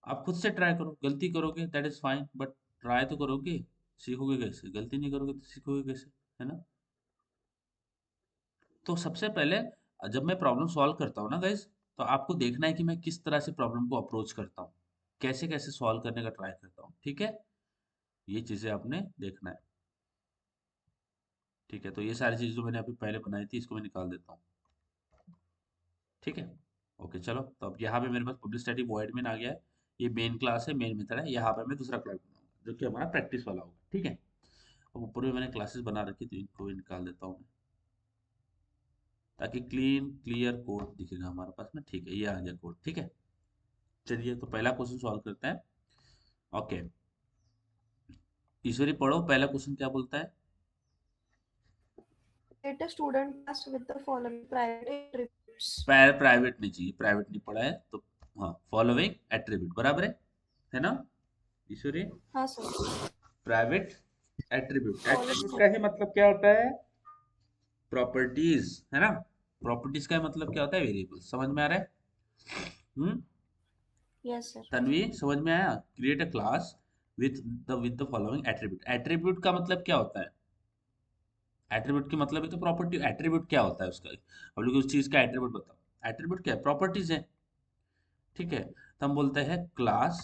आप खुद से ट्राई करो, गलती करोगे that is fine, but try तो करोगे। सीखोगे कैसे? गलती नहीं करोगे तो सीखोगे कैसे? है ना? तो सबसे पहले जब मैं प्रॉब्लम सॉल्व करता हूँ ना गाइज, तो आपको देखना है कि मैं किस तरह से प्रॉब्लम को अप्रोच करता हूँ, कैसे कैसे सॉल्व करने का ट्राई करता हूँ। ठीक है, ये चीजें आपने देखना है। ठीक है, तो ये सारी चीजें जो मैंने अभी पहले बनाई थी इसको मैं निकाल देता हूँ। ठीक है, ओके चलो। तो अब यहाँ पे मेरे पास पब्लिक स्टैटिक वॉइड मेन आ गया है। ये मेन क्लास है, मेन मेथड है। यहाँ पे मैं दूसरा क्लास बनाऊंगा जो कि हमारा प्रैक्टिस वाला होगा। ठीक है, अब ऊपर में मैंने क्लासेस बना रखी थी, इनको भी निकाल देता हूँ मैं, ताकि क्लीन क्लियर कोड दिखेगा हमारे पास में। ठीक है, ये आ गया कोड। ठीक है, चलिए तो पहला क्वेश्चन सॉल्व करते हैं। ओके, ईश्वरी पढ़ो, पहला क्वेश्चन क्या बोलता है? Let a student class with the following private attributes. Private नहीं चाहिए, प्राइवेट नहीं पढ़ा है तो। हाँ, फॉलोइंग एट्रीब्यूट बराबर है ना ईश्वरी? हाँ sir. Private attribute, following attribute का ही मतलब क्या होता है? प्रॉपर्टीज, है ना? प्रॉपर्टीज का मतलब क्या होता है? वेरिएबल। समझ में आ रहा है? हम्म। Yes sir. तन्वी, समझ में आया? Create a class with the following attribute. Attribute का मतलब क्या होता है? एट्रीब्यूट की मतलब है तो प्रॉपर्टी। एट्रीब्यूट क्या होता है उसका? अब लोग उस चीज का एट्रीब्यूट बताओ। एट्रीब्यूट क्या है? प्रॉपर्टीज है। ठीक है, तो हम बोलते हैं क्लास,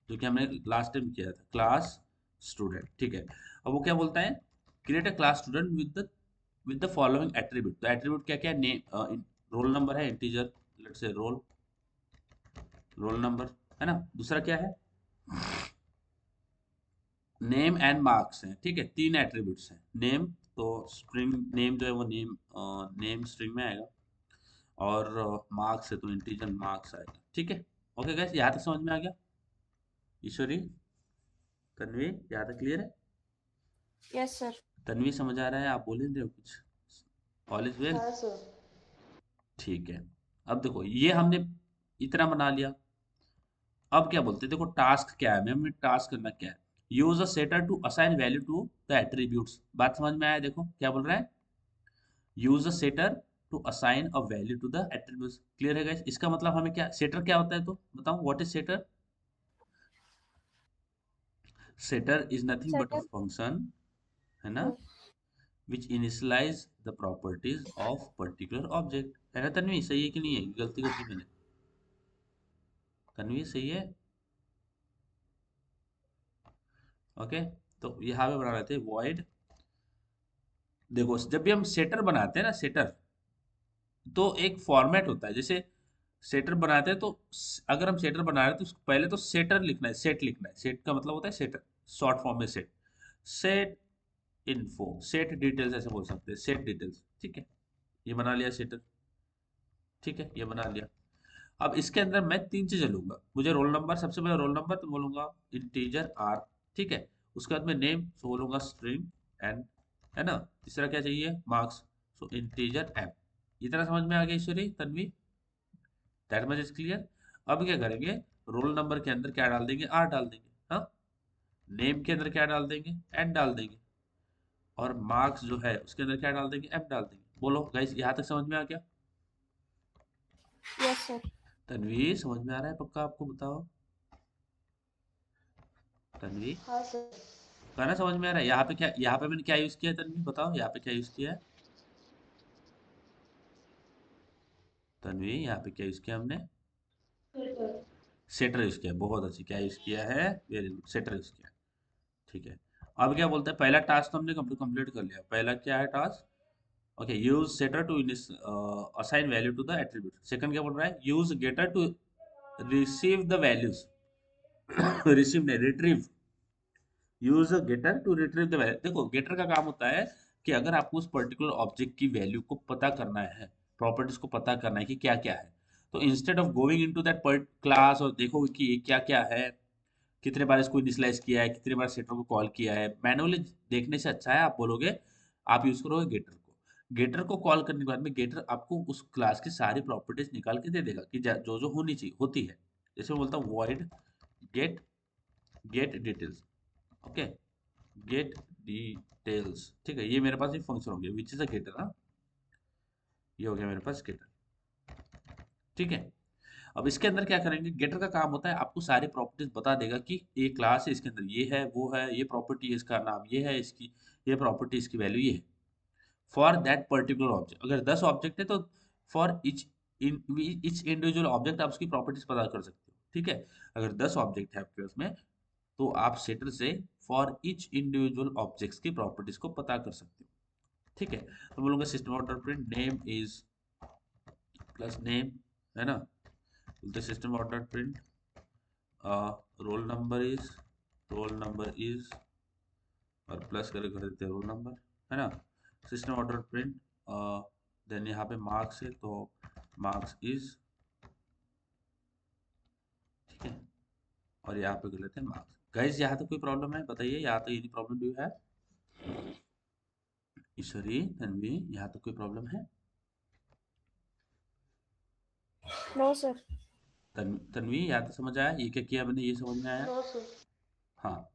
जो कि हमने लास्ट टाइम किया था, क्लास स्टूडेंट। ठीक है, अब वो क्या बोलता है? Create a class student with the following attribute. तो एट्रीब्यूट क्या क्या है? नेम, रोल नंबर है, integer, let's say roll, roll number, है ना? दूसरा क्या है? नेम एंड मार्क्स है। ठीक है, तीन एट्रीब्यूट्स हैं। नेम, तो स्ट्रिंग नेम जो है वो नेम, नेम स्ट्रिंग में आएगा। और मार्क्स है तो इंटीजर मार्क्स आएगा। ठीक है, ओके गैस, यहाँ तक समझ में आ गया? ईश्वरी, तन्वी, यहाँ तक क्लियर है? Yes sir. तन्वी समझ आ रहा है? आप बोल ही नहीं रहे हो कुछ? All is well? हाँ सर। ठीक है, अब देखो ये हमने इतना बना लिया। अब क्या बोलते हैं, देखो टास्क क्या है, हमें टास्क करना क्या है? Use a setter to assign value to the attributes. बात समझ में आया? देखो क्या बोल रहा है, use a setter to assign a value to the attributes. Clear है गाइस? इसका मतलब हमें क्या, सेटर क्या होता है तो बताओ, what is setter? Setter is nothing but a setter. Function, है ना, which initialize the properties of particular object। है ना तन्वी? सही है कि नहीं है? गलती कर दी मैंने? तन्वी सही है? ओके, तो यहाँ पे बना रहे थे void। देखो जब भी हम सेटर बनाते हैं ना, सेटर, तो एक फॉर्मेट होता है। जैसे सेटर बनाते हैं तो अगर हम सेटर बना रहे हैं तो उसको पहले तो सेटर लिखना है, सेट लिखना है। सेट का मतलब होता है सेटर, शॉर्ट फॉर्म में set. Set info, set details ऐसे बोल सकते हैं, सेट डिटेल्स। ठीक है, ये बना लिया सेटर। ठीक है, ये बना लिया। अब इसके अंदर मैं तीन चीजें लूंगा। मुझे रोल नंबर, सबसे पहले रोल नंबर तो बोलूंगा इंटीजर आर। ठीक है, उसके बाद में नेम सो बोलूंगा स्ट्रिंग एन, है ना? तीसरा क्या चाहिए? Marks, so integer M. इतना समझ में आ गया Ishwari, Tanvi? That much is clear. अब क्या करेंगे, रोल नंबर के अंदर क्या डाल देंगे? आर डाल देंगे। हाँ, नेम के अंदर क्या डाल देंगे? एन डाल देंगे। और मार्क्स जो है उसके अंदर क्या डाल देंगे? एम डाल देंगे। बोलो गाइस, यहाँ तक समझ में आ गया? Yes sir. तन्वी समझ में आ रहा है पक्का? आपको बताओ तन्वी, हाँ सर। गाना समझ में आ रहा है? यहाँ पे क्या, यहाँ पे मैंने क्या यूज किया है तन्वी बताओ, यहाँ पे क्या यूज किया है? तन्वी, यहाँ पे क्या यूज किया हमने? सेटर यूज किया, बहुत अच्छी। क्या यूज किया है? वेरी गुड, सेटर यूज किया। ठीक है, अब क्या बोलते हैं, पहला टास्क तो हमने कंप्लीट कर लिया। पहला क्या है task? Okay, use setter to assign value to the attribute. Second क्या बोल रहा है? Use getter to receive the values. Receive नहीं, retrieve. Use a getter to retrieve the value. देखो गेटर का काम होता है कि अगर आपको उस पर्टिकुलर ऑब्जेक्ट की वैल्यू को पता करना है, प्रॉपर्टीज को पता करना है कि क्या क्या है, तो instead of going into that class और देखो कि ये क्या क्या है, कितने बार इसको इनिशियलाइज किया है, कितने बार सेटर को कॉल किया है, मैनुअली देखने से अच्छा है आप बोलोगे, आप यूज करोगे गेटर को। गेटर को कॉल करने के बाद में गेटर आपको उस क्लास की सारी प्रॉपर्टीज निकाल के दे देगा कि जो जो होनी चाहिए होती है। जैसे मैं बोलता हूँ void get, get details. Okay, get details. ठीक है, ये मेरे पास एक फंक्शन हो गया विच इज अ गेटर। हाँ, ये हो गया मेरे पास गेटर। ठीक है, अब इसके अंदर क्या करेंगे, गेटर का काम होता है आपको सारी प्रॉपर्टीज बता देगा कि ये क्लास है, इसके अंदर ये है, वो है, ये प्रॉपर्टी है, इसका नाम ये है, इसकी ये प्रॉपर्टी, इसकी वैल्यू ये है फॉर दैट पर्टिकुलर ऑब्जेक्ट। अगर 10 ऑब्जेक्ट है तो फॉर ईच इंडिविजुअल ऑब्जेक्ट आप उसकी प्रॉपर्टीज पता कर सकते हो, ठीक है। अगर 10 ऑब्जेक्ट है आपके पास में तो आप सेटर से फॉर ईच इंडिविजुअल ऑब्जेक्ट्स की प्रॉपर्टीज को पता कर सकते हो, ठीक है। तो बोलूंगा system order print name is plus name, है ना, बोलते system order print roll number is और प्लस करके कर देते हैं रोल नंबर, है ना। सिस्टम ऑर्डर प्रिंट देन यहाँ पे मार्क्स है तो मार्क्स इज, ठीक है, और यहाँ पे कर लेते हैं मार्क्स। गाइस यहाँ तक कोई प्रॉब्लम है बताइए, यहाँ तक एनी प्रॉब्लम डू यू है? ईश्वरी, तन्वी, यहाँ तक कोई प्रॉब्लम है? No, sir. तन्वी यहाँ तक समझ आया ये क्या किया मैंने, ये समझ में आया? No sir. हाँ।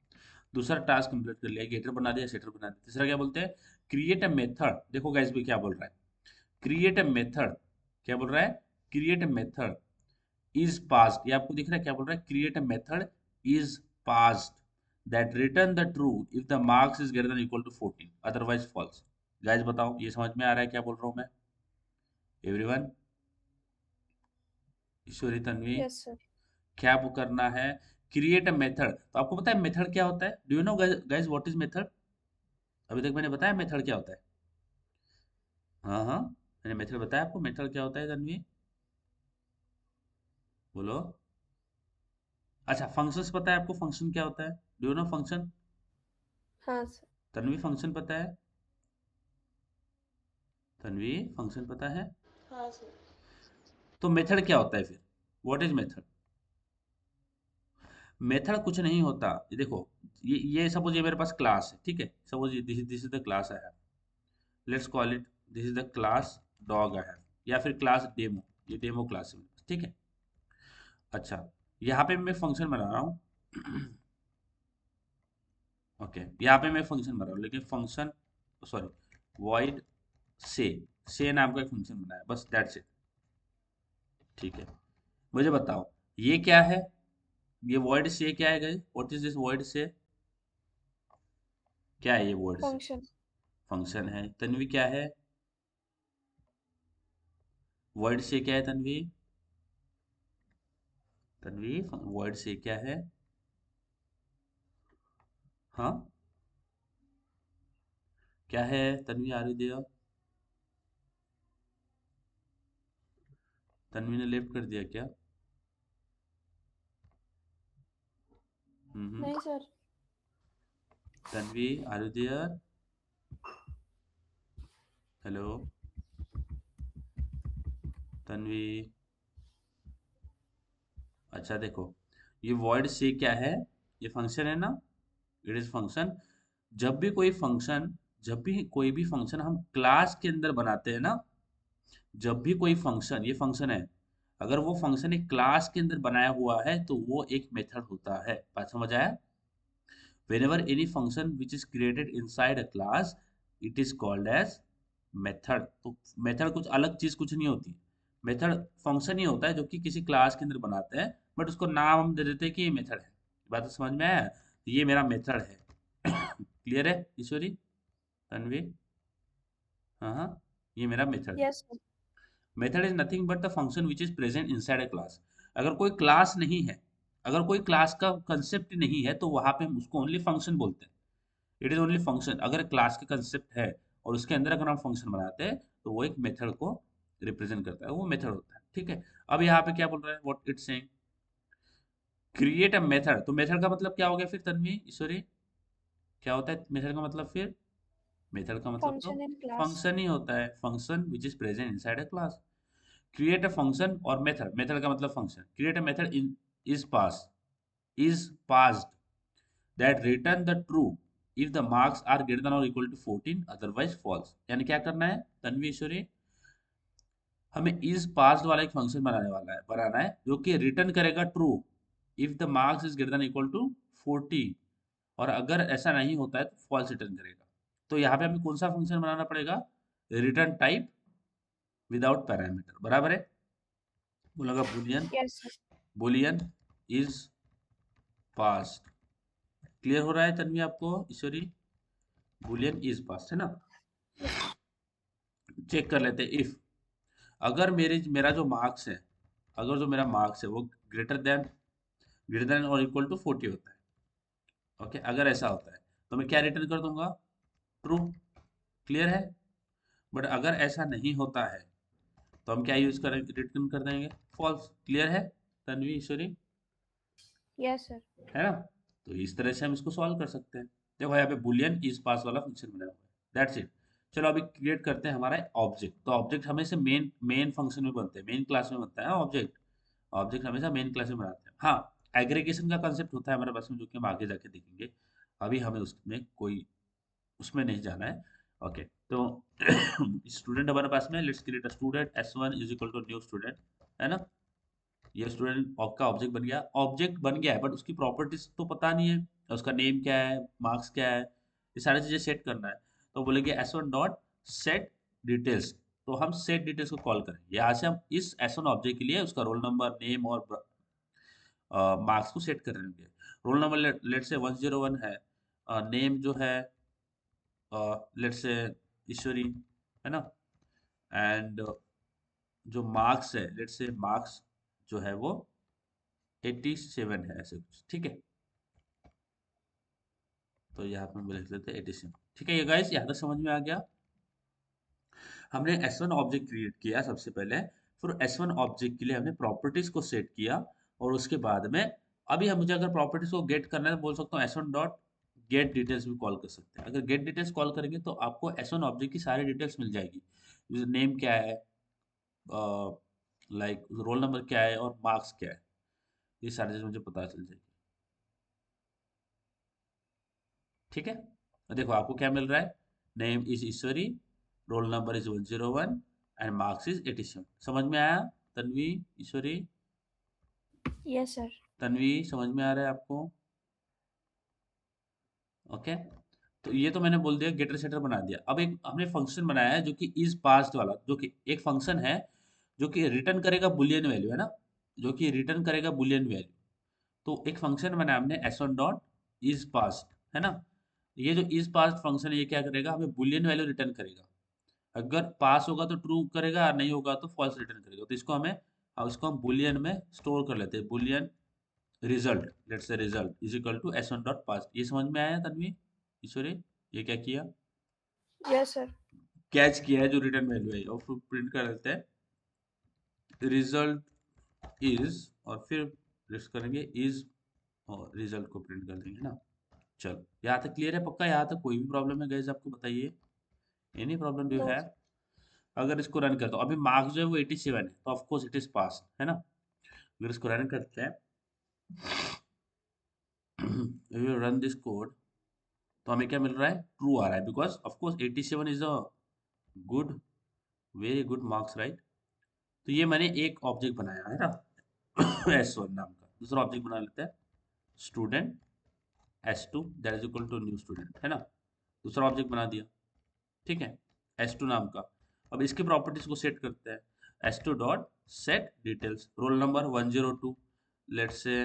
दूसरा टास्क कंप्लीट कर लिया, गेटर बना दिया, सेटर बना दिया। तीसरा क्या बोलते हैं, क्रिएट अ मेथड। देखो गाइस भी क्या बोल रहा है, क्रिएट अ मेथड, क्या बोल रहा है, create a method is passed. ये आपको दिख रहा है क्या बोल रहा है, create a method is passed that return the true if the marks is greater than equal to 14 otherwise false. Guys बताओ ये समझ में आ रहा है क्या बोल रहा हूँ मैं? एवरीवन, ईश्वरी, तन्वी, Yes, sir. क्या वो करना है, क्रिएट अ मेथड। तो आपको पता है मेथड क्या होता है, do you know guys what is method? अभी तक मैंने बताया मेथड क्या होता है? हाँ हाँ, मैंने मेथड बताया आपको, मेथड क्या होता है तन्वी, बोलो। अच्छा फंक्शंस पता है आपको, फंक्शन क्या होता है, डू यू नो फंक्शन? हाँ सर. तन्वी फंक्शन पता है? तन्वी फंक्शन पता है? हाँ सर। तो मेथड क्या होता है फिर, व्हाट इज मेथड? मेथड कुछ नहीं होता, ये देखो, ये सपोज ये मेरे पास क्लास है, ठीक है, suppose this is the class I have, let's call it this is the class dog I have, या फिर क्लास डेमो, ये डेमो क्लास है मेरे पास, ठीक है। अच्छा, यहाँ पे मैं फंक्शन बना रहा हूँ ओके, यहाँ पे मैं फंक्शन बना रहा हूँ, लेकिन फंक्शन सॉरी वॉइड से नाम का एक फंक्शन बनाया, बस दैट्स इट, ठीक है। मुझे बताओ ये क्या है, ये वॉइड से क्या है guys, what is this void से, क्या है ये वर्ड से? Function. फंक्शन है। तन्वी क्या है, वर्ड से क्या है तन्वी? तन्वी वर्ड से क्या है? हाँ, क्या है Tanvi, are you there? Tanvi ने लेफ्ट कर दिया क्या? हम्म। नहीं sir. Tanvi are you there? Hello Tanvi. अच्छा देखो, ये वर्ड से क्या है, ये फंक्शन है ना, इट इज फंक्शन। जब भी कोई फंक्शन, जब भी कोई भी फंक्शन हम क्लास के अंदर बनाते हैं ना, जब भी कोई फंक्शन, ये फंक्शन है, अगर वो फंक्शन एक क्लास के अंदर बनाया हुआ है तो वो एक मेथड होता है, बात समझ आया? whenever any function which is created inside a class it is called as method। तो मेथड कुछ अलग चीज कुछ नहीं होती, मेथड फंक्शन ही होता है जो कि किसी क्लास के अंदर बनाते हैं, बट उसको नाम हम दे देते हैं कि ये मेथड है। बात तो समझ में आया, तो ये मेरा मेथड है। क्लियर है ईश्वरी, तन्वी? हाँ हाँ, ये मेरा मेथड है। Yes, sir. Method is nothing but the function which is present inside a class. अगर कोई क्लास नहीं है, अगर कोई क्लास का कंसेप्ट नहीं है तो वहां पे हम उसको ओनली फंक्शन बोलते हैं, इट इज ओनली फंक्शन। अगर क्लास का कंसेप्ट है और उसके अंदर अगर हम फंक्शन बनाते हैं तो वो एक मेथड को रिप्रेजेंट करता है, वो मेथड होता है, ठीक है। अब यहाँ पे क्या बोल रहा है, what it's saying, create a method. तो मेथड का मतलब क्या हो गया फिर तन्वी, ईश्वरी, क्या होता है मेथड का मतलब फिर? मेथड का मतलब तो Function in class. फंक्शन ही होता है, function which is present inside a class. Create a function और मेथड, मेथड का मतलब function, create a method in is pass is passed that return the true if the marks are greater than or equal to 14 otherwise false। यानी क्या करना है तन्वी, ईश्वरी, हमें is passed वाला एक फंक्शन बनाना है जो कि रिटर्न करेगा true if the marks is greater than equal to 40, और अगर ऐसा नहीं होता है तो फॉल्स रिटर्न करेगा। तो यहाँ पे हमें कौन सा फंक्शन बनाना पड़ेगा, रिटर्न टाइप विदाउट पैरामीटर, बराबर है। बोलेगा Boolean, Yes, sir. Boolean is past. Clear हो रहा है तन्वी आपको ईश्वरी? बुलियन इज पास्ट है ना। Yes, sir. चेक कर लेते हैं इफ, अगर मेरा जो मार्क्स है, अगर जो मेरा मार्क्स है वो ग्रेटर देन और इक्वल टू 40 होता है, ओके, अगर ऐसा होता है तो मैं क्या रिटर्न कर दूंगा? ट्रू। क्लियर है? बट अगर ऐसा नहीं होता है तो हम क्या यूज करेंगे? रिटर्न कर देंगे फॉल्स। क्लियर है तन्वी ईश्वरी? Yes, sir. है ना। तो इस तरह से हम इसको सॉल्व कर सकते हैं। देखो यहाँ पे बुलियन इज पास वाला फंक्शन बनाया हुआ है, दैट्स इट। चलो अभी क्रिएट करते हैं हमारा ऑब्जेक्ट। तो ऑब्जेक्ट हमेशा मेन मेन फंक्शन में बनते हैं, मेन क्लास में बनता है ऑब्जेक्ट। ऑब्जेक्ट हमेशा मेन क्लास में बनाते हैं। हाँ, एग्रीगेशन का कंसेप्ट होता है हमारे पास में, जो कि हम आगे जाके देखेंगे। अभी हमें उसमें कोई उसमें नहीं जाना है। ओके, तो स्टूडेंट हमारे पास में, let's create a student s1 is equal to new student, है ना। ये स्टूडेंट का ऑब्जेक्ट बन गया, ऑब्जेक्ट बन गया है, बट उसकी प्रॉपर्टीज तो पता नहीं है, उसका नेम क्या है, मार्क्स क्या है, ये सारी चीजें सेट करना है। तो बोलेंगे s1 डॉट सेट डिटेल्स। तो हम सेट डिटेल्स को कॉल करेंगे, यहाँ से हम इस s1 ऑब्जेक्ट के लिए उसका रोल नंबर, नेम और मार्क्स को सेट कर रहे होंगे। रोल नंबर लेट से 101 है, नेम जो है लेट से ईश्वरी, है ना। एंड जो मार्क्स है, लेट से मार्क्स जो है वो 87 है, ऐसे कुछ, ठीक है। तो यहाँ पे हम लिख लेते हैं 87, ठीक है। ये गाइस यहाँ तक समझ में आ गया। हमने S1 ऑब्जेक्ट क्रिएट किया सबसे पहले, फिर S1 ऑब्जेक्ट के लिए हमने प्रॉपर्टीज को सेट किया, और उसके बाद में अभी हम, मुझे अगर प्रॉपर्टीज को गेट करना है तो बोल सकता हूँ S1 डॉट गेट डिटेल्स भी कॉल कर सकते हैं। अगर गेट डिटेल्स कॉल करेंगे तो आपको S1 ऑब्जेक्ट की सारी डिटेल्स मिल जाएगी। नेम क्या है, लाइक रोल नंबर क्या है और मार्क्स क्या है, ये सारी चीज़ मुझे पता चल जाएगी, ठीक है। और देखो आपको क्या मिल रहा है, name is Ishwari, roll number is 101 and marks is 87। समझ में आया तन्वी ईश्वरी? Yes, sir. तन्वी समझ में आ रहा है आपको? ओके। तो ये तो मैंने बोल दिया, गेटर सेटर बना दिया। अब एक हमने फंक्शन बनाया है जो कि इज पास्ड वाला, जो कि एक फंक्शन है जो कि रिटर्न करेगा बुलियन वैल्यू, है ना, जो कि रिटर्न करेगा बुलियन वैल्यू। तो एक फंक्शन बनाया हमने s1 डॉट इज पास्ड, है ना। ये जो इज पास्ड फंक्शन है ये क्या करेगा, हमें बुलियन वैल्यू रिटर्न करेगा। अगर पास होगा तो ट्रू करेगा, और नहीं होगा तो फॉल्स रिटर्न करेगा। तो इसको हमें, अब इसको हम बुलियन में स्टोर कर लेते हैं, boolean result, let's say result is equal to s1 dot pass. ये समझ में आया तन्वी ईश्वरी? ये क्या किया, Yes, sir. कैच किया है जो रिटर्न वैल्यू है, और फिर प्रिंट कर देते हैं रिजल्ट इज, और फिर लिस्ट करेंगे इज, और रिजल्ट को प्रिंट कर देंगे ना। चलो यहाँ तक क्लियर है पक्का? यहाँ तक कोई भी प्रॉब्लम है गाइस आपको बताइए, एनी प्रॉब्लम डू No, है? sir. अगर इसको रन करता हूँ, अभी मार्क्स जो है वो 87 है, तो of course it is pass, है ना। अगर इसको रन करते हैं, रन दिस कोड, तो हमें क्या मिल रहा है? ट्रू आ रहा है, because of course 87 is a good, very good marks, right. तो ये मैंने एक ऑब्जेक्ट बनाया है ना, s1 नाम का। दूसरा ऑब्जेक्ट बना लेते हैं, student s2 that is equal to new student, है ना। दूसरा ऑब्जेक्ट बना दिया, ठीक है, s2 नाम का। अब इसकी प्रॉपर्टीज को सेट करते हैं, s2 dot set details, roll number 102, let's say,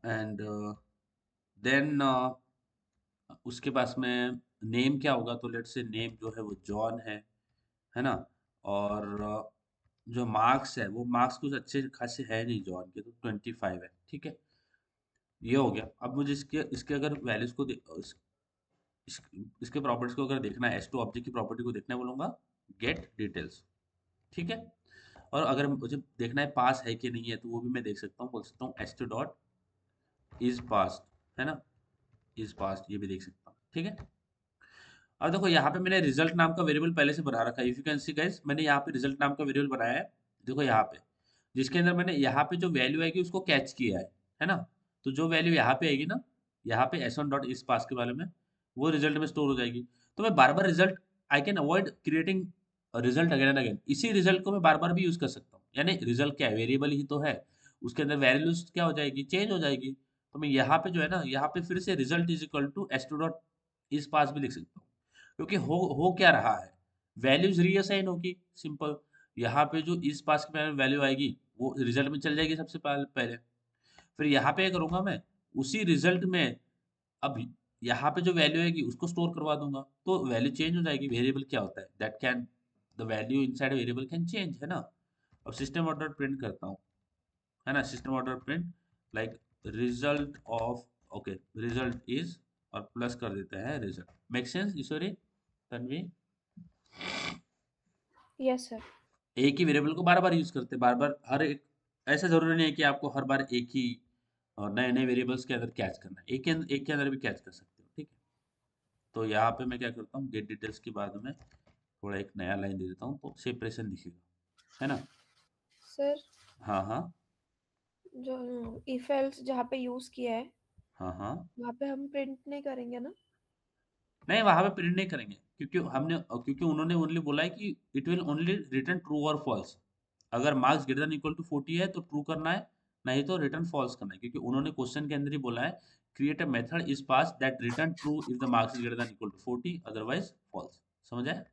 and then उसके पास में नेम क्या होगा, तो लेट्स से नेम जो है वो जॉन है ना। और जो मार्क्स है वो मार्क्स कुछ अच्छे खासे है नहीं जॉन के, तो 25 है, ठीक है। ये हो गया। अब मुझे इसके इसके अगर वैल्यूज को इस, इसके प्रॉपर्टीज को अगर देखना है, S2 ऑब्जेक्ट की प्रॉपर्टी को देखना है, बोलूंगा गेट डिटेल्स, ठीक है। और अगर मुझे देखना है पास है कि नहीं है, तो वो भी मैं देख सकता हूँ, बोल सकता हूँ S2 डॉट इज पास, है ना, इज पास, ये भी देख सकता हूँ, ठीक है। अब देखो यहाँ पे मैंने रिजल्ट नाम का वेरिएबल पहले से बना रखा है, if you can see guys, मैंने यहाँ पे रिजल्ट नाम का वेरिएबल बनाया है, देखो यहाँ पे, जिसके अंदर मैंने यहाँ पे जो वैल्यू आएगी उसको कैच किया है ना। तो जो वैल्यू यहाँ पे आएगी ना, यहाँ पे s1 डॉट इस पास के बारे में, वो रिजल्ट में स्टोर हो जाएगी। तो मैं बार बार result, I can avoid creating result again and again, इसी रिजल्ट को मैं बार बार भी यूज कर सकता हूँ। यानी रिजल्ट क्या है, वेरिएबल ही तो है, उसके अंदर वैल्यूज क्या हो जाएगी, चेंज हो जाएगी। तो मैं यहाँ पे जो है ना, यहाँ पे फिर से result is equal to s2 dot is pass भी लिख सकता हूँ, क्योंकि हो क्या रहा है, वैल्यूज रीअसाइन होगी, सिंपल। यहाँ पे जो इस पास की वैल्यू आएगी वो रिजल्ट में चल जाएगी सबसे पहले। फिर यहाँ पे करूंगा मैं उसी रिजल्ट में, अब यहाँ पे जो वैल्यू आएगी उसको स्टोर करवा दूंगा, तो वैल्यू चेंज हो जाएगी। वेरिएबल क्या होता है, that can the value inside variable can change, है ना। अब सिस्टम ऑर्डर प्रिंट करता हूँ, है ना, system order print like result of, okay, result is, और प्लस कर देते हैं रिजल्ट। मेक सेंस ईश्वरी, तन्वी? Yes, sir. एक ही वेरिएबल को बार बार यूज करते हैं, बार बार हर एक, ऐसा जरूरी नहीं है कि आपको हर बार एक ही नए नए वेरिएबल्स के अंदर कैच करना है, एक के अंदर भी कैच कर सकते हो, ठीक है। तो यहाँ पे मैं क्या करता हूँ, गेट डिटेल्स के बाद में थोड़ा एक नया लाइन दे देता हूँ, तो सेपरेशन दिखेगा, है ना। Sir, हाँ हाँ। जो if else जहाँ पे यूज किया है हाँ हाँ। वहाँ पे हम प्रिंट नहीं करेंगे ना? नहीं, वहां पे प्रिंट नहीं करेंगे, क्योंकि उन्होंने ओनली बोला है कि it will only return true और फॉल्स। अगर marks greater than equal to 40 है तो ट्रू करना है, नहीं तो रिटर्न फॉल्स करना है, क्योंकि उन्होंने क्वेश्चन के अंदर ही बोला है create a method is pass that return true if the marks is greater than equal to 40, otherwise false. समझ आए?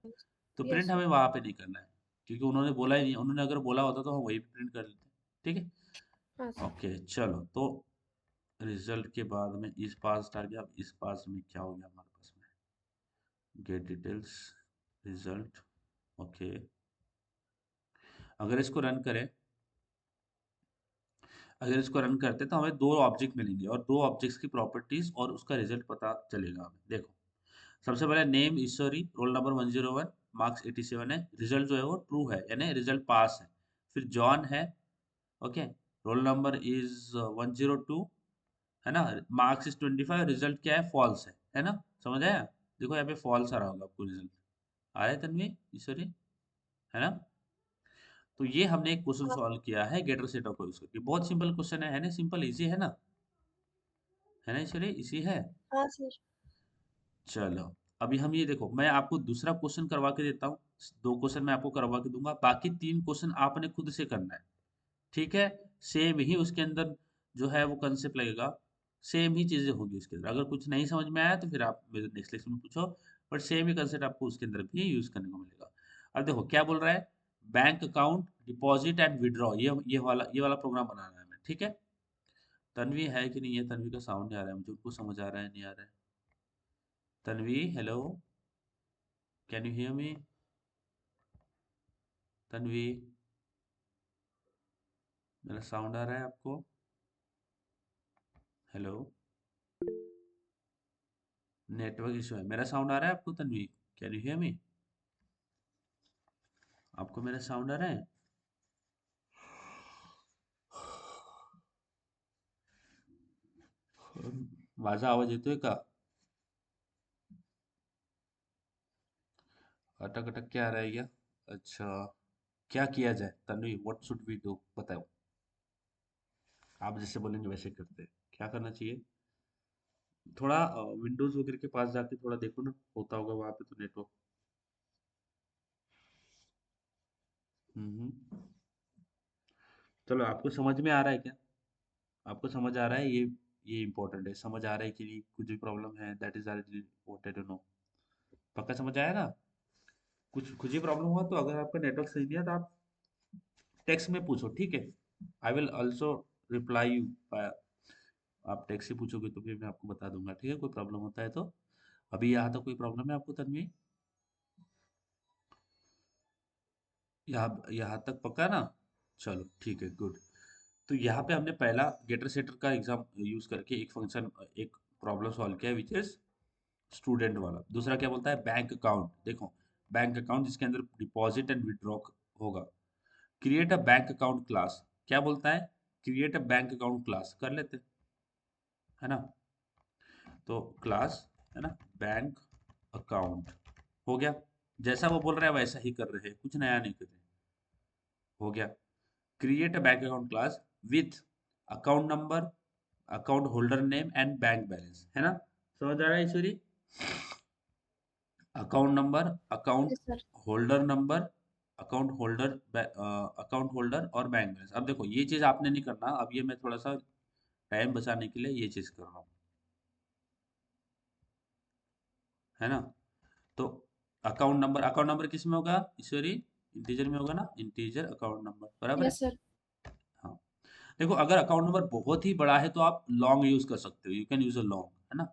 तो Yes, प्रिंट sir. हमें वहां पे नहीं करना है, क्योंकि उन्होंने बोला ही नहीं। उन्होंने अगर बोला होता तो हम वही प्रिंट कर लेते, ठीक है। हाँ सर. ओके चलो, तो रिजल्ट के बाद में इस पास आ गया। अब इस पास में क्या हो गया हमारे पास में, गेट डिटेल्स, रिजल्ट, ओके। अगर इसको रन करें, अगर इसको रन करते तो हमें दो ऑब्जेक्ट मिलेंगे, और दो ऑब्जेक्ट्स की प्रॉपर्टीज और उसका रिजल्ट पता चलेगा हमें। देखो, सबसे पहले नेम ईश्वरी, रोल नंबर 101, मार्क्स 87 है, रिजल्ट जो है वो ट्रू है, यानी रिजल्ट पास है। फिर जॉन है, ओके, रोल नंबर इज 102, है ना, मार्क्स इज 25, रिजल्ट क्या है, फॉल्स है ना। समझ आया? देखो यहाँ पे फॉल्स आ रहा होगा आपको रिजल्ट। आ रहा है तन्वी, ईश्वरी, है ना। तो ये हमने एक क्वेश्चन हाँ सॉल्व किया है गेटर सेट को यूज करके। बहुत सिंपल क्वेश्चन है ना, सिंपल इजी है ना ईश्वरी, इजी है। हाँ सर. चलो, अभी हम ये देखो, मैं आपको दूसरा क्वेश्चन करवा के देता हूँ। दो क्वेश्चन मैं आपको करवा के दूंगा, बाकी तीन क्वेश्चन आपने खुद से करना है, ठीक है। सेम ही उसके अंदर जो है वो कंसेप्ट लगेगा, सेम ही चीजें होगी उसके अंदर। अगर कुछ नहीं समझ में आया तो फिर आप मेरे नेक्स्ट लेक्चर में पूछो, बट सेम ही कंसेप्ट आपको उसके अंदर भी यूज करने को मिलेगा। अब देखो क्या बोल रहा है, bank account, deposit and withdraw, ये वाला प्रोग्राम बनाना है हमें, ठीक है। तन्वी है कि नहीं है, तन्वी का साउंड नहीं आ रहा है मुझे, उनको समझ आ रहा है नहीं आ रहा है। Tanvi hello, can you hear me? Tanvi, मेरा साउंड आ रहा है आपको? हेलो, नेटवर्क इशू है, मेरा साउंड आ रहा है आपको Tanvi? Can you hear me? आपको मेरा साउंड आ रहा है? माझा आवाज येतोय का? अटक अटक क्या रह गया? अच्छा, क्या किया जाए Tanvi, what should we do, बताओ। आप जैसे बोलेंगे वैसे करते हैं, क्या करना चाहिए? थोड़ा विंडोज वगैरह के पास जाके थोड़ा देखो ना, होता होगा वहां पे तो नेटवर्क। हम्म। चलो, आपको समझ में आ रहा है क्या? आपको समझ आ रहा है ये इंपॉर्टेंट है, समझ आ रहा है कि नहीं, कुछ भी प्रॉब्लम है, that is I wanted to know. पक्का समझ आया ना? कुछ ही प्रॉब्लम हुआ तो अगर आपका नेटवर्क सही नहीं है तो आप टेक्स्ट में पूछो, ठीक है। I will also reply you. आप टेक्स्ट से पूछोगे तो फिर मैं आपको बता दूंगा, ठीक है, कोई प्रॉब्लम होता है तो। अभी यहाँ तक कोई प्रॉब्लम है आपको तन्वी? यहाँ यहाँ तक पक्का ना? चलो ठीक है, गुड। तो यहाँ पे हमने पहला गेटर सेटर का एग्जाम यूज करके एक फंक्शन, एक प्रॉब्लम सॉल्व किया, विच इज स्टूडेंट वाला। दूसरा क्या बोलता है, बैंक अकाउंट। देखो, बैंक अकाउंट जिसके अंदर डिपॉजिट एंड विड्रॉ होगा। Create a bank account class, क्या बोलता है, create a bank account class कर लेते हैं, है ना। तो क्लास, है ना, बैंक अकाउंट हो गया। जैसा वो बोल रहा है वैसा ही कर रहे हैं, कुछ नया नहीं कर रहे। हो गया। Create a bank account class with account number, account holder name and bank balance, है ना। समझ आ रहा है Ishwari? Account number, account Yes, sir. Holder number, account holder और बैंक बैलेंस। अब देखो ये चीज आपने नहीं करना, अब ये मैं थोड़ा सा टाइम बचाने के लिए ये चीज कर रहा हूँ, है ना। तो अकाउंट नंबर किस में होगा ईश्वरी? इंटीजर में होगा ना, इंटीजर अकाउंट नंबर, बराबर है। Yes, sir. हाँ, देखो अगर अकाउंट नंबर बहुत ही बड़ा है तो आप लॉन्ग यूज कर सकते हो, you can use a long, है ना।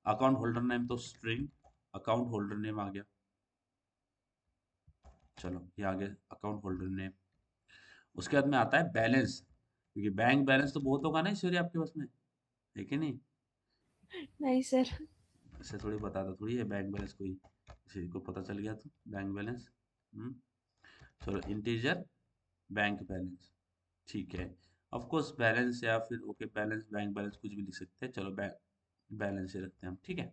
अकाउंट होल्डर नेम तो स्ट्रिंग अकाउंट होल्डर नेम आ गया। चलो ये आ गया अकाउंट होल्डर नेम। उसके बाद में आता है बैलेंस, क्योंकि बैंक बैलेंस तो बहुत होगा ना ईश्वरी आपके पास में, है कि नहीं। Nice, sir. ऐसे थोड़ी बताता थोड़ी है बैंक बैलेंस, कोई किसी को पता चल गया तो बैंक बैलेंस। चलो इंटीजर बैंक बैलेंस, ठीक है। ऑफ कोर्स बैलेंस या फिर ओके बैलेंस बैंक बैलेंस कुछ भी लिख सकते हैं, चलो बैंक बैलेंस ही रखते हैं हम, ठीक है।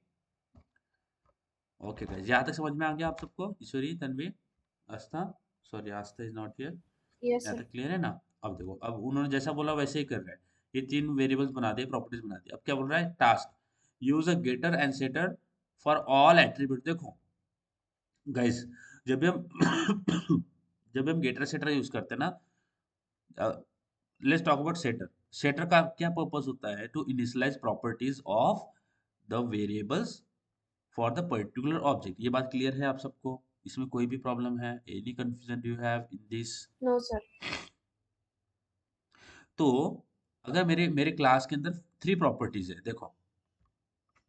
ओके गाइस, यहाँ तक समझ में आ गया आप सबको, Ishwari, Tanvi, Aastha, sorry Aastha is not here. Yes, यहाँ sir. तक क्लियर है ना। अब देखो, अब उन्होंने जैसा बोला वैसे ही कर रहा है। ये तीन वेरिएबल्स बना दिए, प्रॉपर्टीज बना दी। अब क्या बोल रहा है, task use a getter and setter for all attribute. देखो गाइस, जब भी हम जब भी हम गेटर सेटर यूज करते हैं ना, let's talk about setter. Setter का क्या पर्पस होता है, to initialise properties of the variables for the particular object. ये बात क्लियर है आप सबको, इसमें कोई भी प्रॉब्लम है, any confusion do you have in this. No, sir. तो अगर मेरे मेरे क्लास के अंदर थ्री प्रॉपर्टीज है, देखो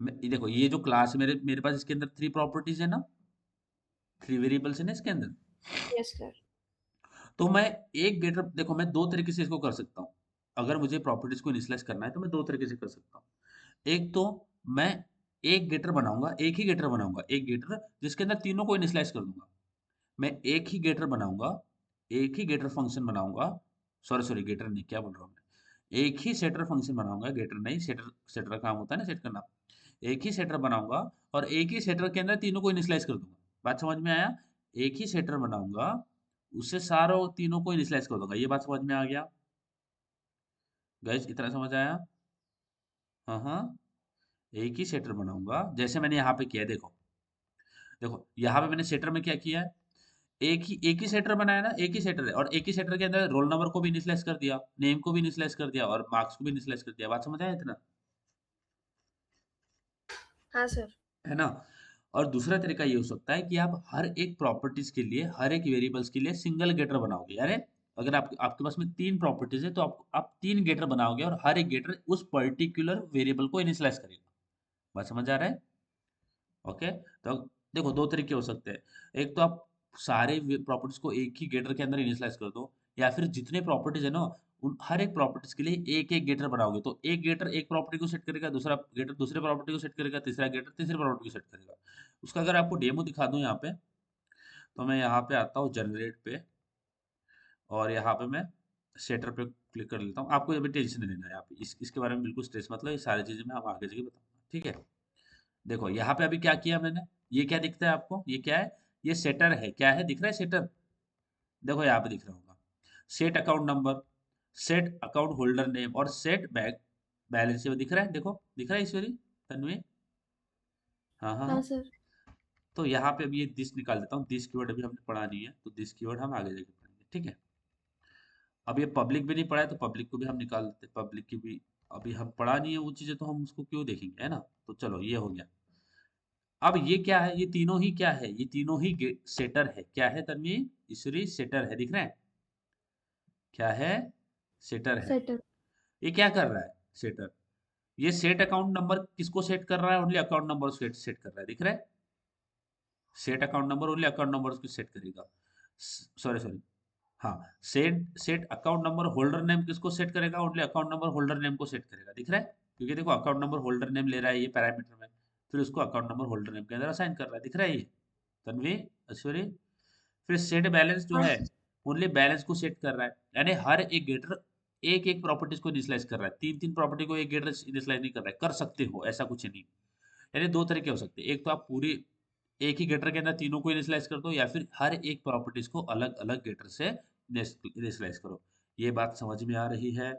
देखो ये जो क्लास है मेरे मेरे पास, इसके अंदर थ्री प्रॉपर्टीज है ना, थ्री वेरिएबल्स है ना इसके अंदर। Yes, sir. तो मैं एक गेटर, देखो मैं दो तरीके से इसको कर सकता हूँ। अगर मुझे प्रॉपर्टीज को इनिशियलाइज करना है तो मैं दो तरीके से कर सकता हूँ। एक तो मैं एक गेटर बनाऊंगा, एक ही गेटर बनाऊंगा, एक गेटर जिसके अंदर तीनों को इनिशियलाइज कर दूंगा। मैं एक ही गेटर बनाऊंगा, एक ही गेटर फंक्शन बनाऊंगा, सॉरी सॉरी गेटर नहीं, क्या बोल रहा हूँ मैं, एक ही सेटर फंक्शन बनाऊंगा, गेटर नहीं, सेटर, सेटर का काम होता है ना सेट करना। एक ही सेटर बनाऊंगा और एक ही सेटर के अंदर तीनों को इनिशियलाइज कर दूंगा। बात समझ में आया। एक ही सेटर बनाऊंगा, उससे सारों तीनों को इनिशियलाइज कर दूंगा। ये बात समझ में आ गया गाइस, इतना समझ आया। हाँ हाँ, एक ही सेटर बनाऊंगा जैसे मैंने यहाँ पे किया है, देखो देखो यहाँ पे मैंने सेटर में क्या किया है, एक ही सेटर बनाया ना, एक ही सेटर है, और एक ही सेटर के अंदर रोल नंबर को भी इनिशियलाइज कर दिया, नेम को भी इनिशियलाइज कर दिया और मार्क्स को भी इनिशियलाइज कर दिया। बात समझ आया इतना, हाँ, sir. है ना। और दूसरा तरीका ये हो सकता है कि आप हर एक प्रॉपर्टीज के लिए, हर एक वेरिएबल्स के लिए सिंगल गेटर बनाओगे। अरे अगर आपके पास में तीन प्रॉपर्टीज है तो आप तीन गेटर बनाओगे और हर एक गेटर उस पर्टिकुलर वेरिएबल को इनिशियलाइज करेगा। बात समझ आ रहा है। ओके, तो देखो दो तरीके हो सकते हैं। एक तो आप सारे प्रॉपर्टीज को एक ही गेटर के अंदर इनिशियलाइज कर दो, या फिर जितने प्रॉपर्टीज है ना, उन हर एक प्रॉपर्टीज के लिए एक एक गेटर बनाओगे, तो एक गेटर एक प्रॉपर्टी को सेट करेगा, दूसरा गेटर दूसरे प्रॉपर्टी को सेट करेगा, तीसरा गेटर तीसरे प्रॉपर्टी को सेट करेगा। उसका अगर आपको डेमो दिखा दूं यहाँ पे, तो मैं यहाँ पे आता हूँ जनरेट पे, और यहाँ पे मैं सेटर पे क्लिक कर लेता हूँ। आपको अभी टेंशन नहीं लेना है, यहाँ पे इसके बारे में बिल्कुल स्ट्रेस मतलब, ये सारी चीजें मैं हम आगे जाके बताऊंगा, ठीक है। देखो यहाँ पे अभी क्या किया मैंने, ये क्या दिखता है आपको, ये क्या है, ये सेटर है, क्या है दिख रहा है सेटर, देखो यहाँ पे दिख रहा होगा। Set account number, set account holder name और सेट बैंक बैलेंस, ये दिख रहा है, देखो दिख रहा है ईश्वरी, तन्वी। हाँ हाँ हाँ, हाँ। sir. तो यहाँ पे अभी ये दिस निकाल देता हूँ, दिस कीवर्ड अभी हमने पढ़ा नहीं है, तो दिस कीवर्ड हम आगे जाके पढ़ेंगे, ठीक है। अब ये पब्लिक भी नहीं पढ़ा है तो पब्लिक को भी हम निकाल देते हैं, पब्लिक की भी अभी हम पढ़ा नहीं है वो चीजें, तो हम उसको क्यों देखेंगे, है ना। तो चलो ये हो गया। अब ये क्या है, ये तीनों ही क्या है, ये तीनों ही सेटर है, क्या है तन्वी, ईश्वरी, सेटर है, दिख रहा है, क्या है, सेटर है। Settle. ये क्या कर रहा है, सेटर, ये सेट अकाउंट नंबर किसको सेट कर रहा है, only account number set set कर रहा है, दिख रहा है। Set account number only account number को सेट करेगा, सॉरी सॉरी, हाँ, set set account number holder name किसको सेट करेगा, only account number holder name को सेट करेगा, दिख रहा है। क्योंकि देखो अकाउंट नंबर होल्डर नेम ले रहा है ये पैरामीटर में, फिर उसको अकाउंट नंबर होल्डर नेम के अंदर असाइन कर रहा है, दिख रहा है ये, तन्वी, ऐश्वर्य। फिर सेट बैलेंस जो हाँ, है, ओनली बैलेंस को सेट कर रहा है, यानी हर एक गेटर एक एक प्रॉपर्टीज को इनिशियलाइज कर रहा है, तीन तीन प्रॉपर्टी को एक गेटर इनिशियलाइज नहीं कर रहा है, कर सकते हो ऐसा कुछ नहीं। यानी दो तरीके हो सकते हैं, एक तो आप पूरी एक ही गेटर के अंदर तीनों को इनिशियलाइज कर दो, या फिर हर एक प्रॉपर्टीज को अलग अलग गेटर से इनिशियलाइज करो। ये बात समझ में आ रही है।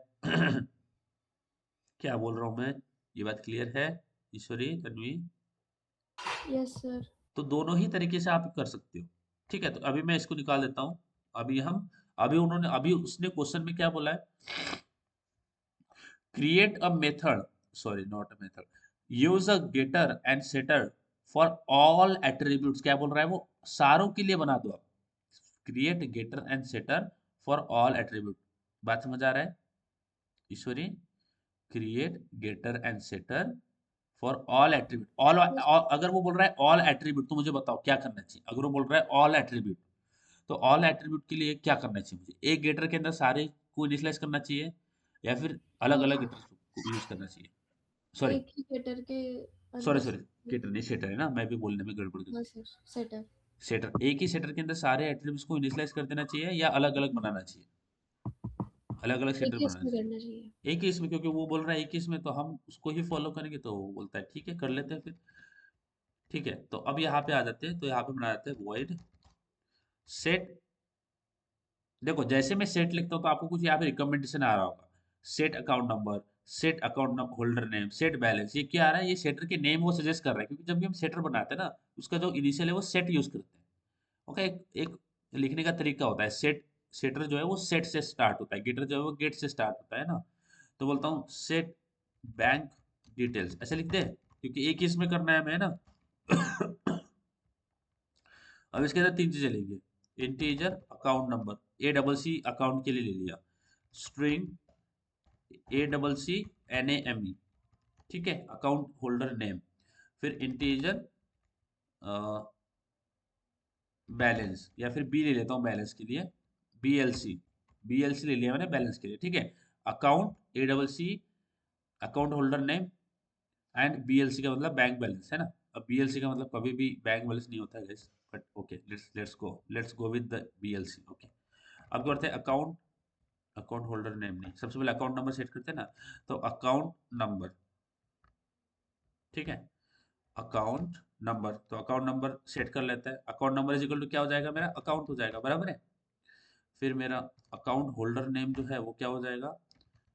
क्या बोल रहा हूँ मैं, ये बात क्लियर है ईश्वरी, तन्वी। yes, sir. तो दोनों ही तरीके से आप कर सकते हो, ठीक है। तो अभी मैं इसको निकाल देता हूँ। अभी हम अभी उसने क्वेश्चन में क्या बोला है, create a method, sorry not a method, use a getter and setter for all attributes, क्या बोल रहा है वो, सारों के लिए बना दो आप, create getter and setter for all attribute. बात समझ आ रहा है Ishwari? Create getter and setter for all attribute. All, Yes, अगर वो बोल रहा है ऑल एट्रीब्यूट तो मुझे बताओ क्या करना चाहिए। अगर वो बोल रहा है ऑल एट्रीब्यूट तो ऑल एट्रीब्यूट के लिए क्या करना चाहिए मुझे? एक गेटर के अंदर सारे को इनिशियलाइज करना चाहिए या फिर अलग अलग गेटर को यूज करना चाहिए? सॉरी, एक ही गेटर के सॉरी अंदर सॉरी, गेटर नहीं सेटर है ना, मैं भी बोलने में गड़बड़ कर हाँ दी। Sir shutter. सेटर, एक ही सेटर के अंदर सारे एट्रीब्यूट्स को इनिशियलाइज कर देना चाहिए या अलग अलग बनाना चाहिए? अलग अलग एक सेटर ही बनाना इसमें चाहिए। करना चाहिए। एक ही इसमें, क्योंकि वो बोल रहा है एक ही इसमें तो हम उसको ही फॉलो करेंगे, तो वो बोलता है ठीक है कर लेते हैं फिर। ठीक है, तो अब यहाँ पे आ जाते हैं, तो यहाँ पे बना जाते हैं वॉइड सेट। देखो जैसे मैं सेट लिखता हूँ तो आपको कुछ यहाँ पे रिकमेंडेशन आ रहा होगा। Set account number, set account holder name, set balance, ये क्या आ रहा है? ये सेटर के नेम वो सजेस्ट कर रहा है, क्योंकि जब भी हम सेटर बनाते हैं ना, उसका जो इनिशियल है वो सेट यूज करते हैं। ओके, एक लिखने का तरीका होता है। सेट, सेटर जो है वो सेट से स्टार्ट होता है, गेटर जो है वो गेट से स्टार्ट होता है ना। तो बोलता हूँ सेट बैंक डिटेल्स, ऐसे लिख दे, क्योंकि एक ही इसमें करना है हमें, है ना। अब इसके अंदर तीन चीजें लेंगे। Integer account number, A double C account के लिए ले लिया। String, A double C N A M E, ठीक है, अकाउंट होल्डर नेम। फिर इंटीजर बैलेंस, या फिर बी ले लेता हूँ बैलेंस के लिए, B L C, B L C ले लिया मैंने बैलेंस के लिए, ठीक है। Account A double C account holder name and B L C का मतलब बैंक बैलेंस, है ना। अब बी एल सी का मतलब कभी भी बैंक बैलेंस नहीं होता है guys, but okay, let's go with the B L C. Okay, अब क्या करते हैं, अकाउंट, अकाउंट होल्डर नेम नहीं, सबसे पहले अकाउंट नंबर सेट करते हैं ना। तो अकाउंट नंबर, ठीक है, अकाउंट नंबर, तो अकाउंट नंबर सेट कर लेते हैं। Account number is equal to क्या हो जाएगा मेरा, अकाउंट हो जाएगा, बराबर है। फिर मेरा अकाउंट होल्डर नेम जो है वो क्या हो जाएगा,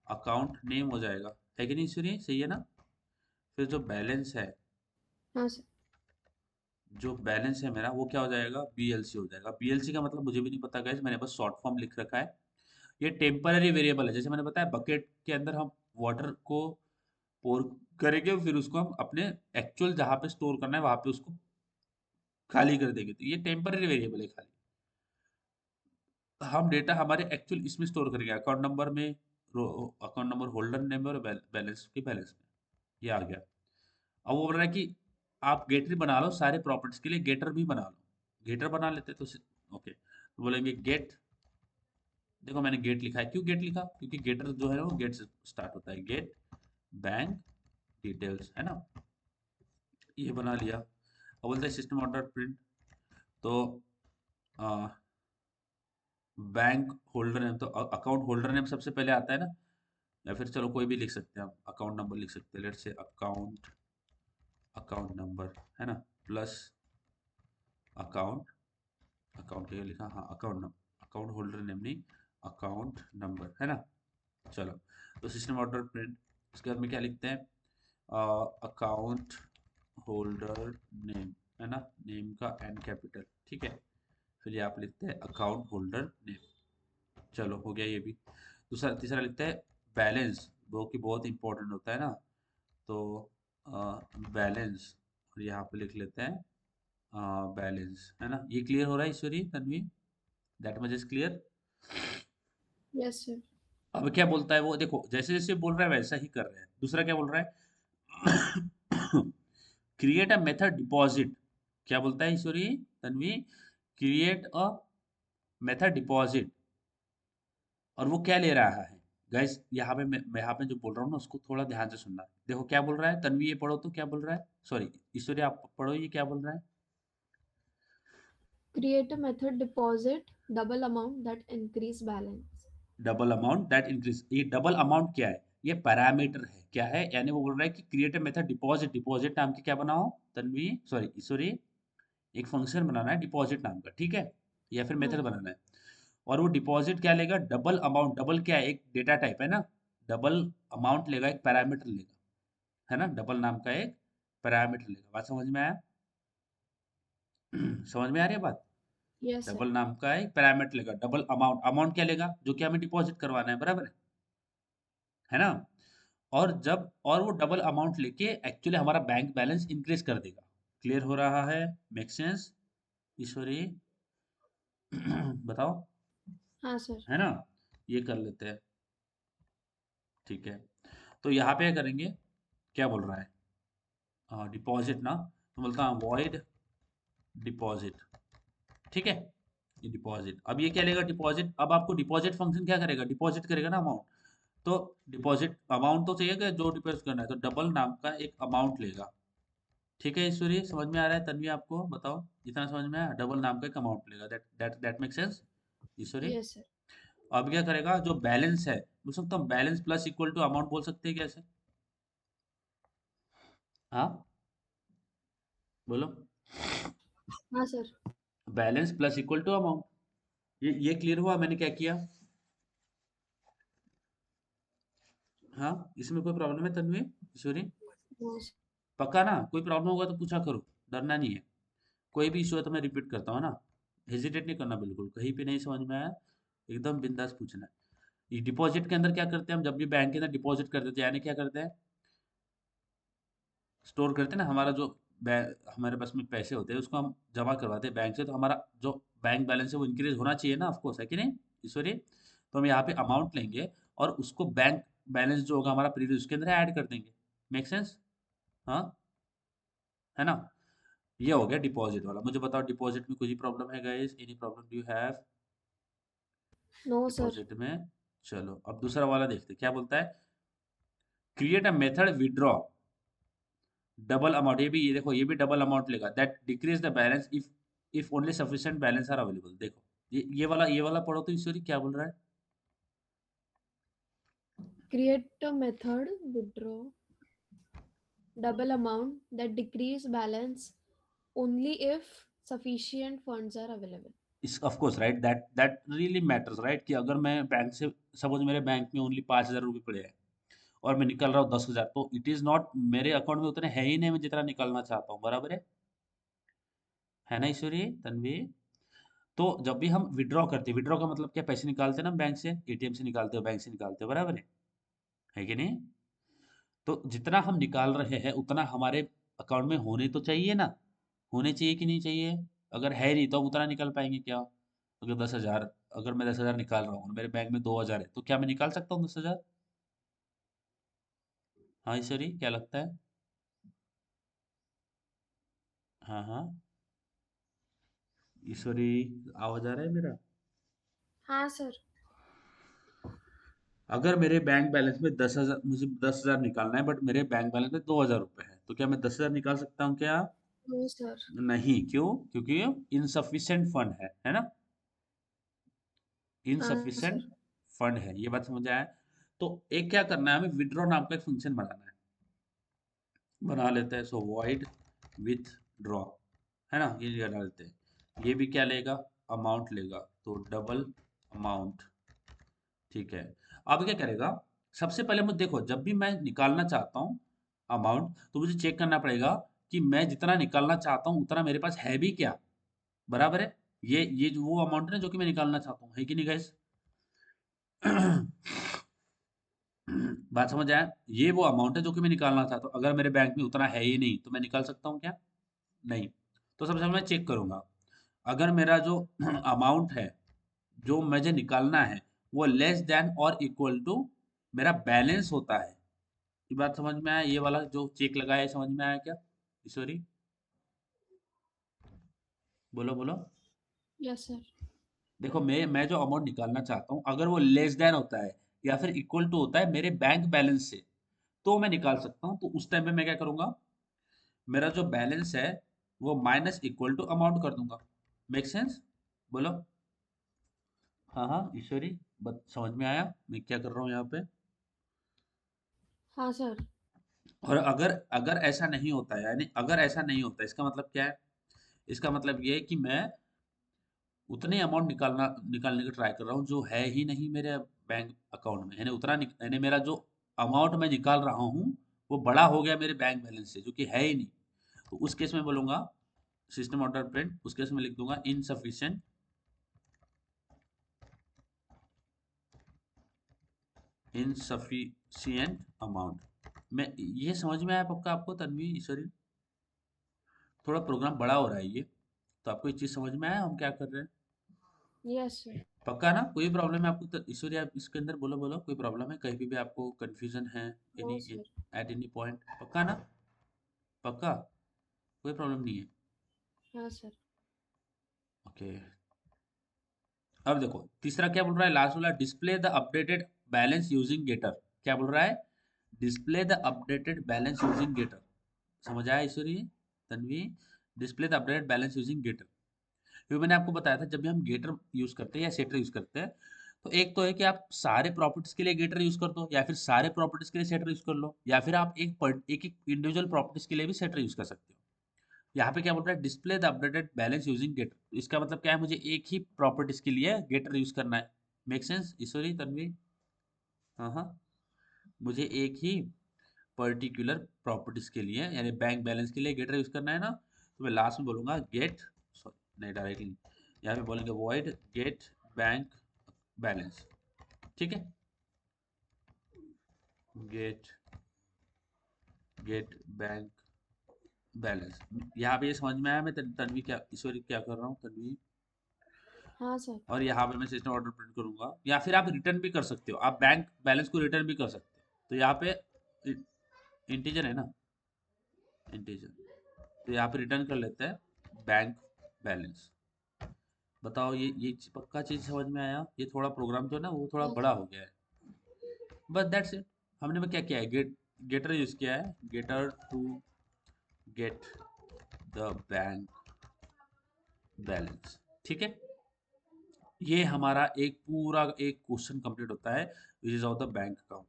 अकाउंट नेम हो जाएगा, है कि नहीं सुनिए, सही है ना। फिर जो बैलेंस है, हाँ सर। जो बैलेंस है मेरा वो क्या हो जाएगा, बीएलसी हो जाएगा। बीएलसी का मतलब मुझे भी नहीं पता गाइस, मैंने बस शॉर्ट फॉर्म लिख रखा है। ये टेम्पररी वेरिएबल है, जैसे मैंने बताया बकेट के अंदर हम वाटर को पोर करेंगे, फिर उसको हम अपने एक्चुअल जहाँ पे स्टोर करना है वहां पे उसको खाली कर देंगे, तो ये टेम्पररी वेरिएबल है खाली। हम डेटा हमारे एक्चुअल इसमें स्टोर करेंगे, अकाउंट नंबर में, अकाउंट नंबर होल्डर नेम में, और बैलेंस के बैलेंस में। ये आ गया। अब वो बोल रहा है कि आप गेटर बना लो सारे प्रॉपर्टीज के लिए, गेटर भी बना लो। गेटर बना लेते तो ओके, तो बोलेंगे गेट, देखो मैंने गेट लिखा है, क्यों गेट लिखा, क्योंकि गेटर जो है वो गेट से स्टार्ट होता है। गेट बैंक डिटेल्स, है ना, ये बना लिया। अब बोलते हैं सिस्टम ऑर्डर प्रिंट, तो बैंक होल्डर नेम, तो अकाउंट होल्डर नेम सबसे पहले आता है ना, या फिर चलो कोई भी लिख सकते हैं हम, अकाउंट नंबर लिख सकते हैं, let's say account, account number, है ना, प्लस अकाउंट, अकाउंट ये लिखा, हाँ account number, account holder name नहीं, अकाउंट नंबर, है ना। चलो, तो सिस्टम ऑर्डर प्रिंट, इसके बाद में क्या लिखते हैं, अकाउंट होल्डर नेम, है ना, नेम का एन कैपिटल, ठीक है। फिर यहाँ पे लिखते हैं अकाउंट होल्डर नेम। चलो हो गया ये भी। दूसरा, तीसरा लिखते हैं बैलेंस, वो कि बहुत इंपॉर्टेंट होता है ना, तो बैलेंस, और यहाँ पे लिख लेते हैं बैलेंस, है ना। ये क्लियर हो रहा है Ishwari, Tanvi? That much is clear. Yes sir. अब क्या बोलता है वो, देखो जैसे जैसे बोल रहा है वैसा ही कर रहे हैं। दूसरा क्या बोल रहा है, क्रिएट अ मेथड डिपॉजिट, क्या बोलता है Ishwari, Tanvi? Create a method deposit, और वो क्या ले रहा है गाइस, यहाँ पे मैं यहाँ पे जो बोल रहा हूँ ना उसको थोड़ा ध्यान से सुनना। देखो क्या बोल रहा है, तन्वी ये पढ़ो तो क्या बोल रहा है, सॉरी ईश्वरी आप पढ़ो, ये क्या बोल रहा है। Create a method deposit double amount that increase balance. Double amount that increase, ये डबल अमाउंट क्या है, ये पैरामीटर है, क्या है, यानी वो बोल रहा है कि create a method deposit, deposit नाम की क्या बनाओ, तन्वी, सॉरी सॉरी, एक फंक्शन बनाना है डिपॉजिट नाम का, ठीक है, या फिर हाँ मेथड सर। बनाना है। और वो डिपॉजिट क्या लेगा, डबल अमाउंट, डबल क्या है, एक डेटा टाइप है ना, डबल अमाउंट लेगा, एक पैरामीटर लेगा, है ना, डबल नाम का एक पैरामीटर लेगा। बात समझ में आया? समझ में आ रही है बात? Yes sir. डबल नाम का एक पैरामीटर लेगा, डबल अमाउंट, अमाउंट क्या लेगा, जो कि हमें डिपॉजिट करवाना है, बराबर है ना। और जब, और वो डबल अमाउंट लेके एक्चुअली हमारा बैंक बैलेंस इंक्रीज कर देगा। क्लियर हो रहा है, मेक सेंस ईश्वरी? बताओ, हाँ सर। है ना? ये कर लेते हैं, ठीक है। तो यहाँ पे क्या करेंगे, क्या बोल रहा है, डिपॉजिट ना, तो बोलता हूँ वॉइड डिपॉजिट, ठीक है। ये डिपॉजिट, अब ये क्या लेगा डिपॉजिट, अब आपको डिपॉजिट फंक्शन क्या करेगा, डिपॉजिट करेगा ना अमाउंट, तो डिपॉजिट अमाउंट तो चाहिए कि जो डिपॉजिट करना है, तो डबल नाम का एक अमाउंट लेगा, ठीक है। ईश्वरी समझ में आ रहा है, तन्वी आपको बताओ, इतना समझ में आया, डबल नाम का एक अमाउंट लेगा, that make sense Ishwari. Yes sir. अब क्या करेगा, जो बैलेंस है, बोल सकता हूँ balance plus equal to amount, बोल सकते हैं कैसे, हाँ बोलो, हाँ sir. Balance plus equal to amount, ये क्लियर हुआ मैंने क्या किया, हाँ इसमें कोई प्रॉब्लम है तन्वी ईश्वरी, नो सर। पक्का ना, कोई प्रॉब्लम होगा तो पूछा करो, डरना नहीं है, कोई भी इशू है तो मैं रिपीट करता हूँ ना, हेजिटेट नहीं करना, बिल्कुल कहीं पे नहीं समझ में आया, एकदम बिंदास पूछना है। ये डिपॉजिट के अंदर क्या करते हैं हम, जब भी बैंक के अंदर डिपॉजिट करते थे, यानी क्या करते हैं, स्टोर करते हैं ना, हमारा जो हमारे पास में पैसे होते हैं उसको हम जमा करवाते हैं बैंक से, तो हमारा जो बैंक बैलेंस है वो इंक्रीज होना चाहिए ना, ऑफकोर्स है कि नहीं ईश्वरी, तो हम यहाँ पे अमाउंट लेंगे और उसको बैंक बैलेंस जो होगा हमारा प्रीवियस, उसके अंदर ऐड कर देंगे, मेक सेंस, हाँ, है ना? ये हो गया डिपॉजिट वाला। मुझे बताओ डिपॉजिट में कोई प्रॉब्लम है guys, any problem do you have no sir. Deposit में? चलो अब दूसरा वाला देखते हैं क्या बोलता है, create a method withdraw double amount, ये देखो ये भी डबल अमाउंट लेगा, that decrease the balance if only sufficient balance are available. देखो ये वाला पढ़ो तो ईश्वरी क्या बोल रहा है, create a method withdraw double amount that decrease balance only if sufficient funds are available. इस of course right, that really matters right, कि अगर मैं बैंक से, सपोज मेरे बैंक में ओनली 5,000 रुपये पड़े हैं और मैं निकल रहा हूँ 10,000, तो इट इज नॉट मेरे अकाउंट में उतने है ही नहीं मैं जितना निकालना चाहता हूँ, बराबर है ना ईश्वरी तन्वी? तो जब भी हम विड्रॉ करते हैं, विड्रॉ का मतलब क्या, पैसे निकालते हैं ना बैंक से, एटीएम से निकालते हो, बैंक से निकालते हो, बराबर है कि नहीं? तो जितना हम निकाल रहे हैं उतना हमारे अकाउंट में होने तो चाहिए ना, होने चाहिए कि नहीं चाहिए? अगर है नहीं तो हम उतना निकाल पाएंगे क्या? अगर 10,000, अगर मैं 10,000 निकाल रहा हूँ और मेरे बैंक में 2,000 है, तो क्या मैं निकाल सकता हूँ 10,000? हाँ ईश्वरी क्या लगता है? हाँ हाँ ईश्वरी, आवाज आ रहा है मेरा? हाँ सर। अगर मेरे बैंक बैलेंस में 10,000, मुझे 10,000 निकालना है बट मेरे बैंक बैलेंस में 2,000 रुपये है, तो क्या मैं 10,000 निकाल सकता हूँ क्या? No sir. नहीं, क्यों? क्योंकि इनसफिशिएंट फंड है ना, हाँ इनसफिशिएंट सर। फंड है, ये बात समझ आया? तो एक क्या करना है, हमें विड्रॉ नाम का एक फंक्शन बनाना है, बना लेते हैं, सो वॉइड विथ ड्रॉ, है ना, ये बना लेते हैं, ये भी क्या लेगा, अमाउंट लेगा, तो डबल अमाउंट, ठीक है। अब क्या करेगा, सबसे पहले मुझे देखो, जब भी मैं निकालना चाहता हूँ अमाउंट, तो मुझे चेक करना पड़ेगा कि मैं जितना निकालना चाहता हूँ उतना मेरे पास है भी क्या, बराबर है? ये जो वो अमाउंट है ना जो कि मैं निकालना चाहता हूँ, है कि नहीं गाइस? बात समझ आया, ये वो अमाउंट है जो कि मैं निकालना चाहता हूँ, अगर मेरे बैंक में उतना है ही नहीं तो मैं निकाल सकता हूँ क्या? नहीं। तो सबसे पहले मैं चेक करूंगा, अगर मेरा जो अमाउंट है जो मुझे निकालना है वो लेस देन और इक्वल टू मेरा बैलेंस होता है, ये बात समझ में आया, ये वाला जो चेक लगाया है समझ में आया क्या ईश्वरी? बोलो बोलो। Yes sir. देखो मैं जो अमाउंट निकालना चाहता हूँ अगर वो लेस देन होता है या फिर इक्वल टू होता है मेरे बैंक बैलेंस से, तो मैं निकाल सकता हूँ, तो उस टाइम पे मैं क्या करूंगा, मेरा जो बैलेंस है वो माइनस इक्वल टू अमाउंट कर दूंगा, मेक सेंस? बोलो, हाँ हाँ ईश्वरी, समझ में आया मैं क्या कर रहा हूँ यहाँ पे? हाँ सर। और अगर अगर ऐसा नहीं होता है, यानी अगर ऐसा नहीं होता इसका मतलब क्या है, इसका मतलब ये है कि मैं उतने अमाउंट निकालने का ट्राई कर रहा हूँ जो है ही नहीं मेरे बैंक अकाउंट में, यानी यानी मेरा जो अमाउंट मैं निकाल रहा हूँ वो बड़ा हो गया मेरे बैंक बैलेंस से जो कि है ही नहीं, तो उस केस में बोलूंगा सिस्टम ऑर्डर प्रिंट, उस केस में लिख दूंगा इनसफिशिएंट, इनसफिशिएंट अमाउंट। मैं ये समझ में आया पक्का आपको तन्वी ईश्वरी? थोड़ा प्रोग्राम बड़ा हो रहा है ये, तो आपको ये चीज़ समझ में आया हम क्या कर रहे हैं? Yes, sir. पक्का ना? कोई प्रॉब्लम है आपको तो ईश्वरी आप इसके अंदर बोलो बोलो, कोई प्रॉब्लम है कहीं पे भी आपको कंफ्यूजन है? No, any sir. At any point? पक्का ना? पक्का? कोई प्रॉब्लम नहीं है? हाँ, सर. ओके। अब देखो तीसरा क्या बोल रहा है, लास्ट वाला, display the updated balance using getter. क्या बोल रहा है? Display the updated balance using getter. समझ आया Ishwari, Tanvi? Display the updated balance using getter. क्योंकि मैंने आपको बताया था जब भी हम गेटर यूज करते हैं या सेटर यूज करते हैं, तो एक तो है कि आप सारे प्रॉपर्टीज के लिए गेटर यूज कर दो, या फिर सारे प्रॉपर्टीज के लिए सेटर यूज कर लो, या फिर आप एक एक इंडिविजुअल प्रॉपर्टीज के लिए भी सेटर यूज कर सकते हो। यहाँ पे क्या बोल रहा है, display the updated balance using getter. इसका मतलब क्या है, मुझे एक ही प्रॉपर्टीज के लिए गेटर यूज करना है। मेक सेंस ईश्वरी, तन्वी? हाँ हाँ। मुझे एक ही पर्टिकुलर प्रॉपर्टीज के लिए यानी बैंक बैलेंस के लिए गेटर यूज करना है ना, तो मैं लास्ट में बोलूंगा गेट, सॉरी नहीं डायरेक्टली, यहाँ पे बोलेंगे वॉइड गेट बैंक बैलेंस। ठीक है? Get get bank balance. यहाँ पे ये समझ में आया मैं तन्वी क्या, ईश्वरी क्या कर रहा हूँ तन्वी? हाँ, सर. और यहाँ पे मैं सिस्टम ऑर्डर प्रिंट करूंगा, या फिर आप रिटर्न भी कर सकते हो, आप बैंक बैलेंस को रिटर्न भी कर सकते हो। तो यहाँ पे इंटीजर है ना, इंटीजर, तो यहाँ पे रिटर्न कर लेते हैं बैंक बैलेंस। बताओ ये पक्का चीज समझ में आया? ये थोड़ा प्रोग्राम जो है ना वो थोड़ा Yes, बड़ा हो गया है, बस दैट्स इट। हमने में क्या किया है, गेटर यूज किया है, getter to get the bank balance. ठीक है? ये हमारा एक पूरा एक क्वेश्चन कंप्लीट होता है which is of the bank account.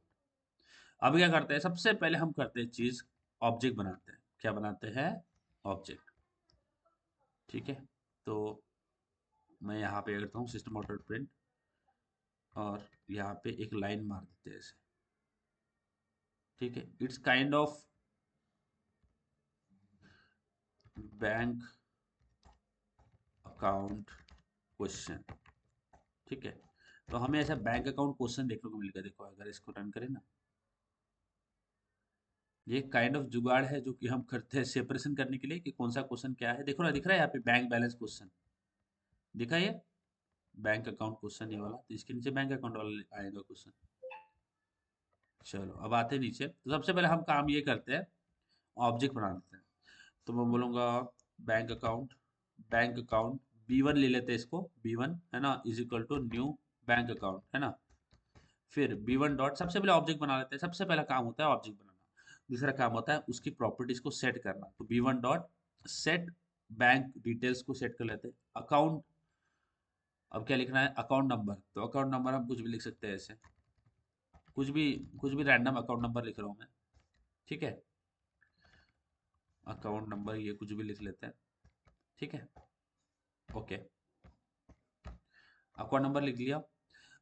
अब क्या करते हैं, सबसे पहले हम करते हैं चीज, ऑब्जेक्ट बनाते हैं। क्या बनाते हैं? ऑब्जेक्ट। ठीक है? तो मैं यहाँ पे करता हूँ सिस्टम ऑर्डर प्रिंट, और यहाँ पे एक लाइन मार देते हैं ऐसे। ठीक है? It's kind of bank account question. ठीक है? तो हमें ऐसा बैंक अकाउंट क्वेश्चन देखने को मिलेगा। देखो अगर इसको रन करें ना, ये काइंड ऑफ जुगाड़ है जो कि हम करते हैं सेपरेशन करने के लिए कि कौन सा क्वेश्चन क्या है। देखो ना, दिख रहा है यहाँ पे बैंक बैलेंस क्वेश्चन, दिखा ये बैंक अकाउंट क्वेश्चन, ये वाला, तो इसके नीचे बैंक अकाउंट वाला आएगा क्वेश्चन। चलो अब आते हैं नीचे, तो सबसे पहले हम काम ये करते हैं, ऑब्जेक्ट बना देते हैं। तो मैं बोलूँगा bank account, bank account B1 ले लेते हैं इसको, B1 है ना, is equal to new bank account, है ना। फिर B1 डॉट, सबसे पहले ऑब्जेक्ट बना लेते हैं, सबसे पहला काम होता है ऑब्जेक्ट बनाना। दूसरा काम होता है उसकी प्रॉपर्टीज को सेट करना, तो B1 dot set bank details को सेट कर लेते हैं। अकाउंट, अब क्या लिखना है, अकाउंट नंबर, तो अकाउंट नंबर हम कुछ भी लिख सकते हैं ऐसे, कुछ भी, कुछ भी रैंडम अकाउंट नंबर लिख रहा हूँ मैं। ठीक है? अकाउंट नंबर ये कुछ भी लिख लेते हैं। ठीक है? ओके, अकाउंट नंबर लिख लिया।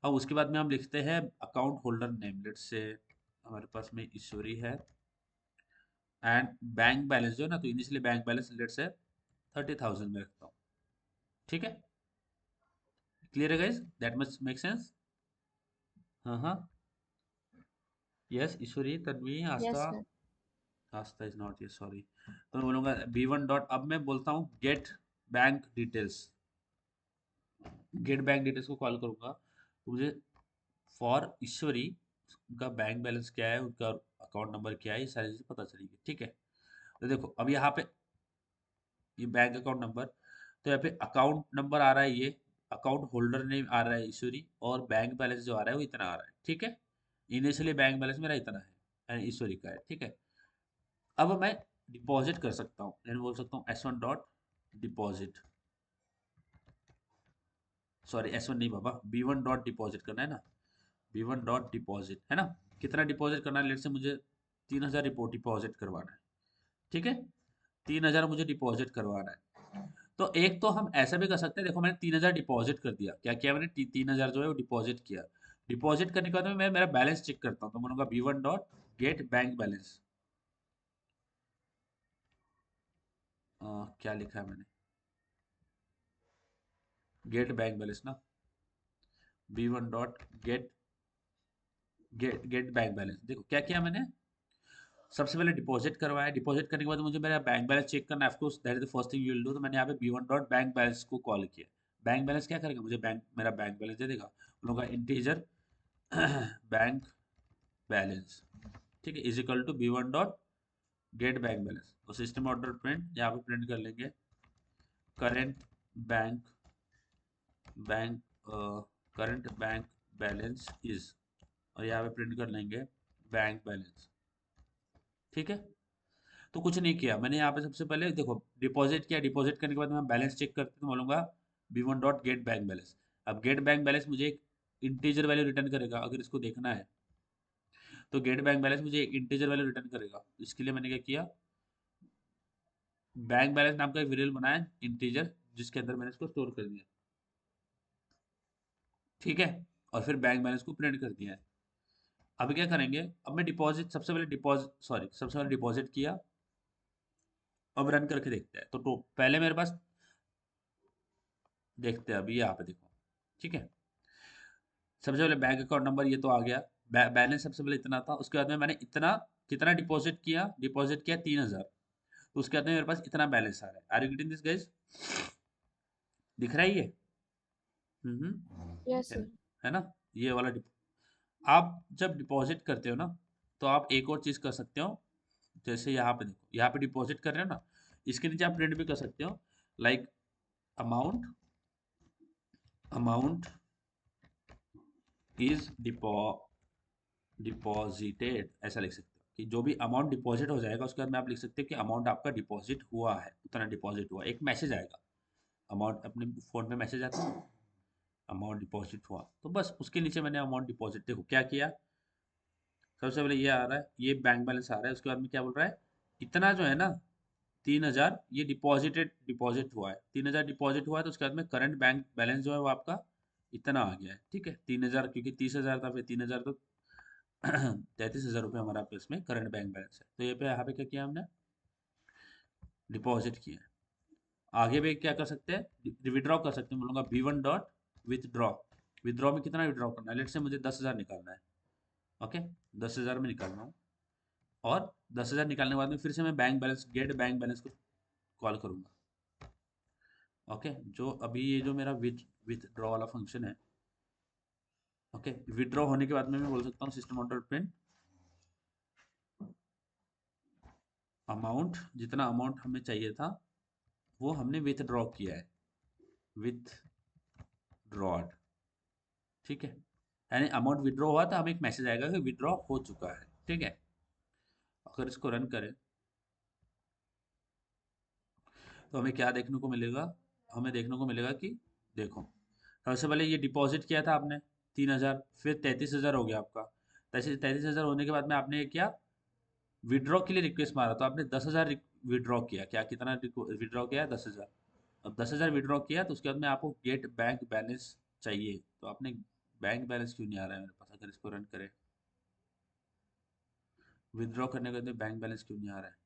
अब उसके बाद में हम लिखते हैं अकाउंट होल्डर नेम, लेट से हमारे पास में ईश्वरी है, एंड बैंक बैलेंस जो है ना, तो इनिशियली बैंक बैलेंस लेट से 30,000 में रखता हूँ। ठीक है? क्लियर है guys? That much make sense? हाँ हाँ। Yes Ishwari, Tanvi, Aastha. yes, sir. Aastha is not ये, सॉरी। तो मैं बोलूंगा B1 डॉट, अब मैं बोलता हूँ gate bank details, gate bank details को कॉल करूंगा, तो मुझे फॉर ईश्वरी उनका बैंक बैलेंस क्या है, उनका अकाउंट नंबर क्या है, ये सारी चीजें पता चलेगी। ठीक है? तो देखो अब यहाँ पे ये बैंक अकाउंट नंबर, तो यहाँ पे अकाउंट नंबर आ रहा है, ये अकाउंट होल्डर नेम आ रहा है ईश्वरी, और बैंक बैलेंस जो आ रहा है वो इतना आ रहा है। ठीक है? इनिशियली बैंक बैलेंस मेरा इतना है यानी ईश्वरी का है। ठीक है? अब मैं डिपॉजिट कर सकता हूँ, यानी बोल सकता हूँ S1 dot deposit, sorry S1 नहीं बाबा, B1 डॉट डिपॉजिट करना है ना, B1 डॉट डिपॉजिट, है ना। कितना डिपॉजिट करना है, लेट से मुझे 3,000 रिपोर्ट डिपॉजिट करवाना है। ठीक है? 3,000 मुझे डिपॉजिट करवाना है। तो एक तो हम ऐसा भी कर सकते हैं, देखो मैंने 3,000 डिपॉजिट कर दिया, क्या किया मैंने, 3,000 जो है वो डिपॉजिट किया। डिपॉजिट करने के बाद में मैं मेरा बैलेंस चेक करता हूँ, तो बोलूंगा B1 dot get bank balance. क्या लिखा है मैंने, गेट बैंक बैलेंस ना, B1 dot get get get bank balance. देखो क्या किया मैंने, सबसे पहले डिपॉजिट करवाया, डिपॉजिट करने के बाद मुझे मेरा बैंक बैलेंस चेक करना है, of course that is the first thing you will do, तो मैंने यहाँ पे B1 डॉट बैंक बैलेंस को कॉल किया। बैंक बैलेंस क्या करेगा, मुझे बैंक मेरा बैंक बैलेंस दे देगा, बोलूँगा इंटीजर बैंक बैलेंस, ठीक है, is equal to B1 dot get bank balance, और सिस्टम ऑर्डर प्रिंट यहाँ पे प्रिंट कर लेंगे current bank bank current bank balance is, और यहाँ पे प्रिंट कर लेंगे बैंक बैलेंस, ठीक है। तो कुछ नहीं किया मैंने यहाँ पे, सबसे पहले देखो डिपॉजिट किया, डिपॉजिट करने के बाद मैं बैलेंस चेक करते तो बोलूँगा B1 dot get bank balance. अब गेट बैंक बैलेंस मुझे एक इंटीजर वैल्यू रिटर्न करेगा, अगर इसको देखना है तो गेट बैंक बैलेंस मुझे एक इंटीजर वैल्यू रिटर्न करेगा। इसके लिए मैंने क्या किया, बैंक बैलेंस नाम का एक वेरिएबल बनाया इंटीजर, जिसके अंदर मैंने इसको स्टोर कर दिया, ठीक है, और फिर बैंक बैलेंस को प्रिंट कर दिया है। अब क्या करेंगे, अब मैं डिपॉजिट, सबसे पहले डिपॉजिट, सॉरी, सबसे पहले डिपॉजिट किया, अब रन करके देखते हैं। तो पहले मेरे पास, देखते हैं अभी यहाँ पे देखो, ठीक है, सबसे पहले बैंक अकाउंट नंबर ये तो आ गया, बैलेंस सबसे पहले इतना था, उसके बाद में मैंने इतना कितना डिपॉजिट किया 3,000, तो उसके बाद में मेरे पास इतना बैलेंस आ रहा है। Are you getting this guys, दिख रहा है ये? यस है सर। है ना, ये वाला आप जब डिपॉजिट करते हो ना, तो आप एक और चीज़ कर सकते हो, जैसे यहाँ पे देखो, यहाँ पे डिपॉजिट कर रहे हो ना, इसके नीचे आप प्रिंट भी कर सकते हो, like amount amount is deposited, ऐसा लिख सकते हो कि जो भी अमाउंट डिपॉजिट हो जाएगा उसके बाद में आप लिख सकते हो कि अमाउंट आपका डिपॉजिट हुआ है, उतना डिपॉजिट हुआ, एक मैसेज आएगा, अमाउंट अपने फ़ोन पे मैसेज आता है, अमाउंट डिपॉजिट हुआ, तो बस उसके नीचे मैंने अमाउंट डिपॉजिट, देखो क्या किया, सबसे पहले ये आ रहा है, ये बैंक बैलेंस आ रहा है, उसके बाद में क्या बोल रहा है, इतना जो है ना 3,000 ये डिपॉजिट हुआ है, 3,000 डिपॉजिट हुआ है, तो उसके बाद में करंट बैंक बैलेंस जो है वो आपका इतना आ गया है, ठीक है, 3,000, क्योंकि 30,000 था, फिर 3,000 तो 33,000 रुपये हमारा पे इसमें करंट बैंक बैलेंस है, तो ये पे यहाँ पे क्या किया हमने, डिपॉजिट किया। आगे भी क्या कर सकते हैं, विड्रॉ कर सकते हैं, बोलूँगा B1 डॉट विथड्रॉ, विथड्रॉ में कितना विड्रॉ करना है, लेट से मुझे 10,000 निकालना है, ओके, 10,000 में निकाल रहा हूँ, और 10,000 निकालने के बाद में फिर से मैं bank balance, gate bank balance को कॉल करूँगा, ओके, जो अभी ये जो मेरा विथड्रॉ वाला फंक्शन है, ओके, विथड्रॉ होने के बाद में मैं बोल सकता हूँ सिस्टम डॉट प्रिंट अमाउंट, जितना अमाउंट हमें चाहिए था वो हमने विथड्रॉ किया है, विथड्रॉड, ठीक है, यानी अमाउंट विड्रॉ हुआ तो हमें एक मैसेज आएगा कि विड्रॉ हो चुका है, ठीक है। अगर इसको रन करें तो हमें क्या देखने को मिलेगा, हमें देखने को मिलेगा कि देखो, सबसे पहले ये डिपॉजिट किया था आपने 3,000, फिर 33,000 हो गया आपका, 33,000 होने के बाद में आपने क्या, विड्रॉ के लिए रिक्वेस्ट मारा, तो आपने 10,000 विड्रॉ किया, क्या कितना विड्रॉ किया, 10,000, अब 10,000 विड्रॉ किया, तो उसके बाद में आपको गेट बैंक बैलेंस चाहिए, तो आपने बैंक बैलेंस क्यों नहीं आ रहा है मेरे पास, अगर इसको रन करें, विड्रॉ करने के बाद बैंक बैलेंस क्यों नहीं आ रहा है,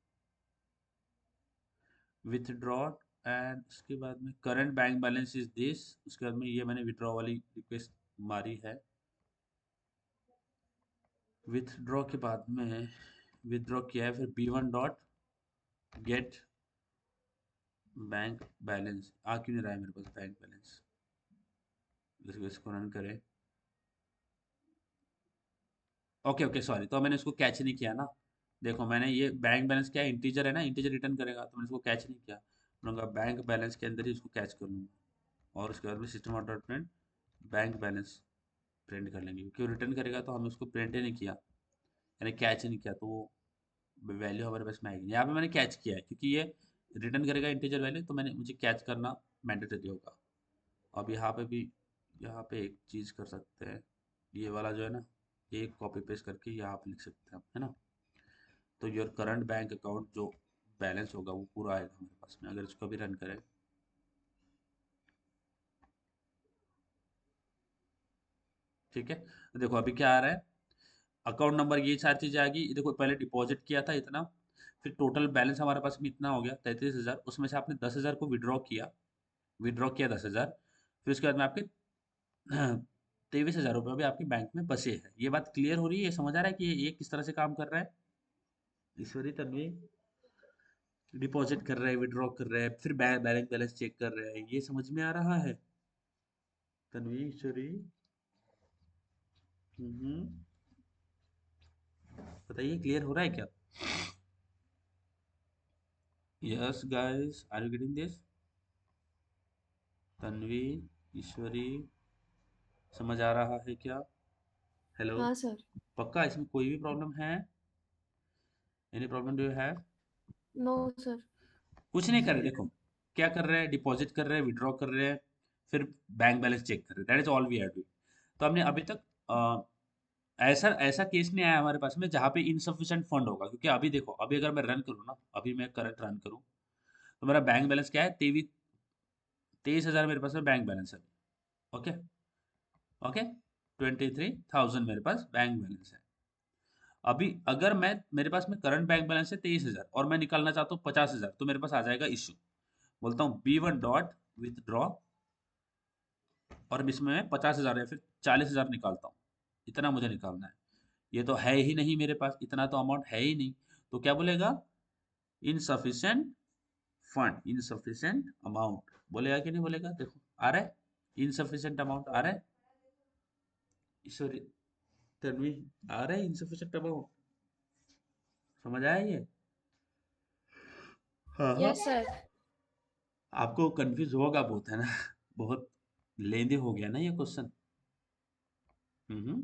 विथड्रॉ, एंड उसके बाद में current bank balance is this, उसके बाद में ये मैंने विड्रॉ वाली रिक्वेस्ट मारी है, विथड्रॉ के बाद में विथड्रॉ किया है, फिर B1 dot get bank balance, आ क्यों नहीं रहा है मेरे पास बैंक बैलेंस, इसको रन करें, ओके ओके सॉरी, तो मैंने इसको कैच नहीं किया ना, देखो मैंने ये बैंक बैलेंस क्या है, इंटीजर है ना, इंटीजर रिटर्न करेगा, तो मैंने इसको कैच नहीं किया, बोलूँगा बैंक बैलेंस के अंदर ही इसको कैच कर लूँगा, और उसके बाद में system dot print bank balance print कर लेंगे, क्योंकि रिटर्न करेगा तो हमने उसको प्रिंट ही नहीं किया, यानी कैच ही नहीं किया, तो वो वैल्यू हमारे पास में आएगी, यहाँ पे मैंने कैच किया है क्योंकि ये रिटर्न करेगा इंटीजर वैल्यू, तो मैंने मुझे कैच करना मैंडेटरी होगा। अब यहाँ पे भी, यहाँ पे एक चीज़ कर सकते हैं, ये वाला जो है ना, ये कॉपी पेस्ट करके यहाँ पे लिख सकते हैं हम, है ना, तो योर करंट बैंक अकाउंट जो बैलेंस होगा वो पूरा आएगा हमारे पास में, अगर इसको भी रन करें, ठीक है, तो देखो अभी क्या आ रहा है, अकाउंट नंबर, ये सारी चीज़ें आ गई, ये देखो पहले डिपॉजिट किया था इतना, फिर टोटल बैलेंस हमारे पास में इतना हो गया 33,000, उसमें से आपने 10,000 को विड्रॉ किया 10,000, फिर उसके बाद में आपके 23,000 रुपये भी आपके बैंक में बचे हैं। ये बात क्लियर हो रही है, ये समझ आ रहा है कि ये किस तरह से काम कर रहा है, ईश्वरी तन्वी, डिपॉजिट कर रहे हैं, विड्रॉ कर रहे हैं, फिर बैंक बैलेंस चेक कर रहे हैं, ये समझ में आ रहा है? तन्वी ईश्वरी। हम्म, बताइए क्लियर हो रहा है क्या? Yes guys, are you getting this? Tanvi Ishwari, समझ आ रहा है क्या? हेलो। हाँ सर। पक्का इसमें कोई भी प्रॉब्लम है? Any problem do you have? No sir. कुछ नहीं कर रहे, देखो क्या कर रहे हैं, डिपॉजिट कर रहे हैं, विड्रॉ कर रहे हैं, फिर बैंक बैलेंस चेक कर रहे हैं, that is all we are doing. तो हमने अभी तक ऐसा ऐसा केस नहीं आया हमारे पास में जहाँ पे इनसफिशिएंट फंड होगा, क्योंकि अभी देखो, अभी अगर मैं रन करूँ ना, अभी मैं करंट रन करूँ, तो मेरा बैंक बैलेंस क्या है, 23,000 मेरे पास में बैंक बैलेंस है। ओके। ओके। 23,000 मेरे पास बैंक बैलेंस है। अभी अगर मैं, मेरे पास में करंट बैंक बैलेंस है 23,000 और मैं निकालना चाहता हूँ 50,000, तो मेरे पास आ जाएगा इशू। बोलता हूँ B1 डॉट विथड्रॉ, और इसमें मैं 50,000 या फिर 40,000 निकालता हूँ। इतना मुझे निकालना है। ये तो है ही नहीं मेरे पास, इतना तो अमाउंट है ही नहीं। तो क्या बोलेगा? इनसफिशिएंट फंड, इनसफिशिएंट अमाउंट बोलेगा कि नहीं बोलेगा? देखो आ रहा है, इनसफिशिएंट अमाउंट आ रहा है। सॉरी तन्वी, आ रहा है इनसफिशिएंट अमाउंट? समझ आया ये? हाँ हाँ। Yes sir. आपको कंफ्यूज होगा बहुत, है ना? बहुत लेंदी हो गया ना ये क्वेश्चन। हम्म।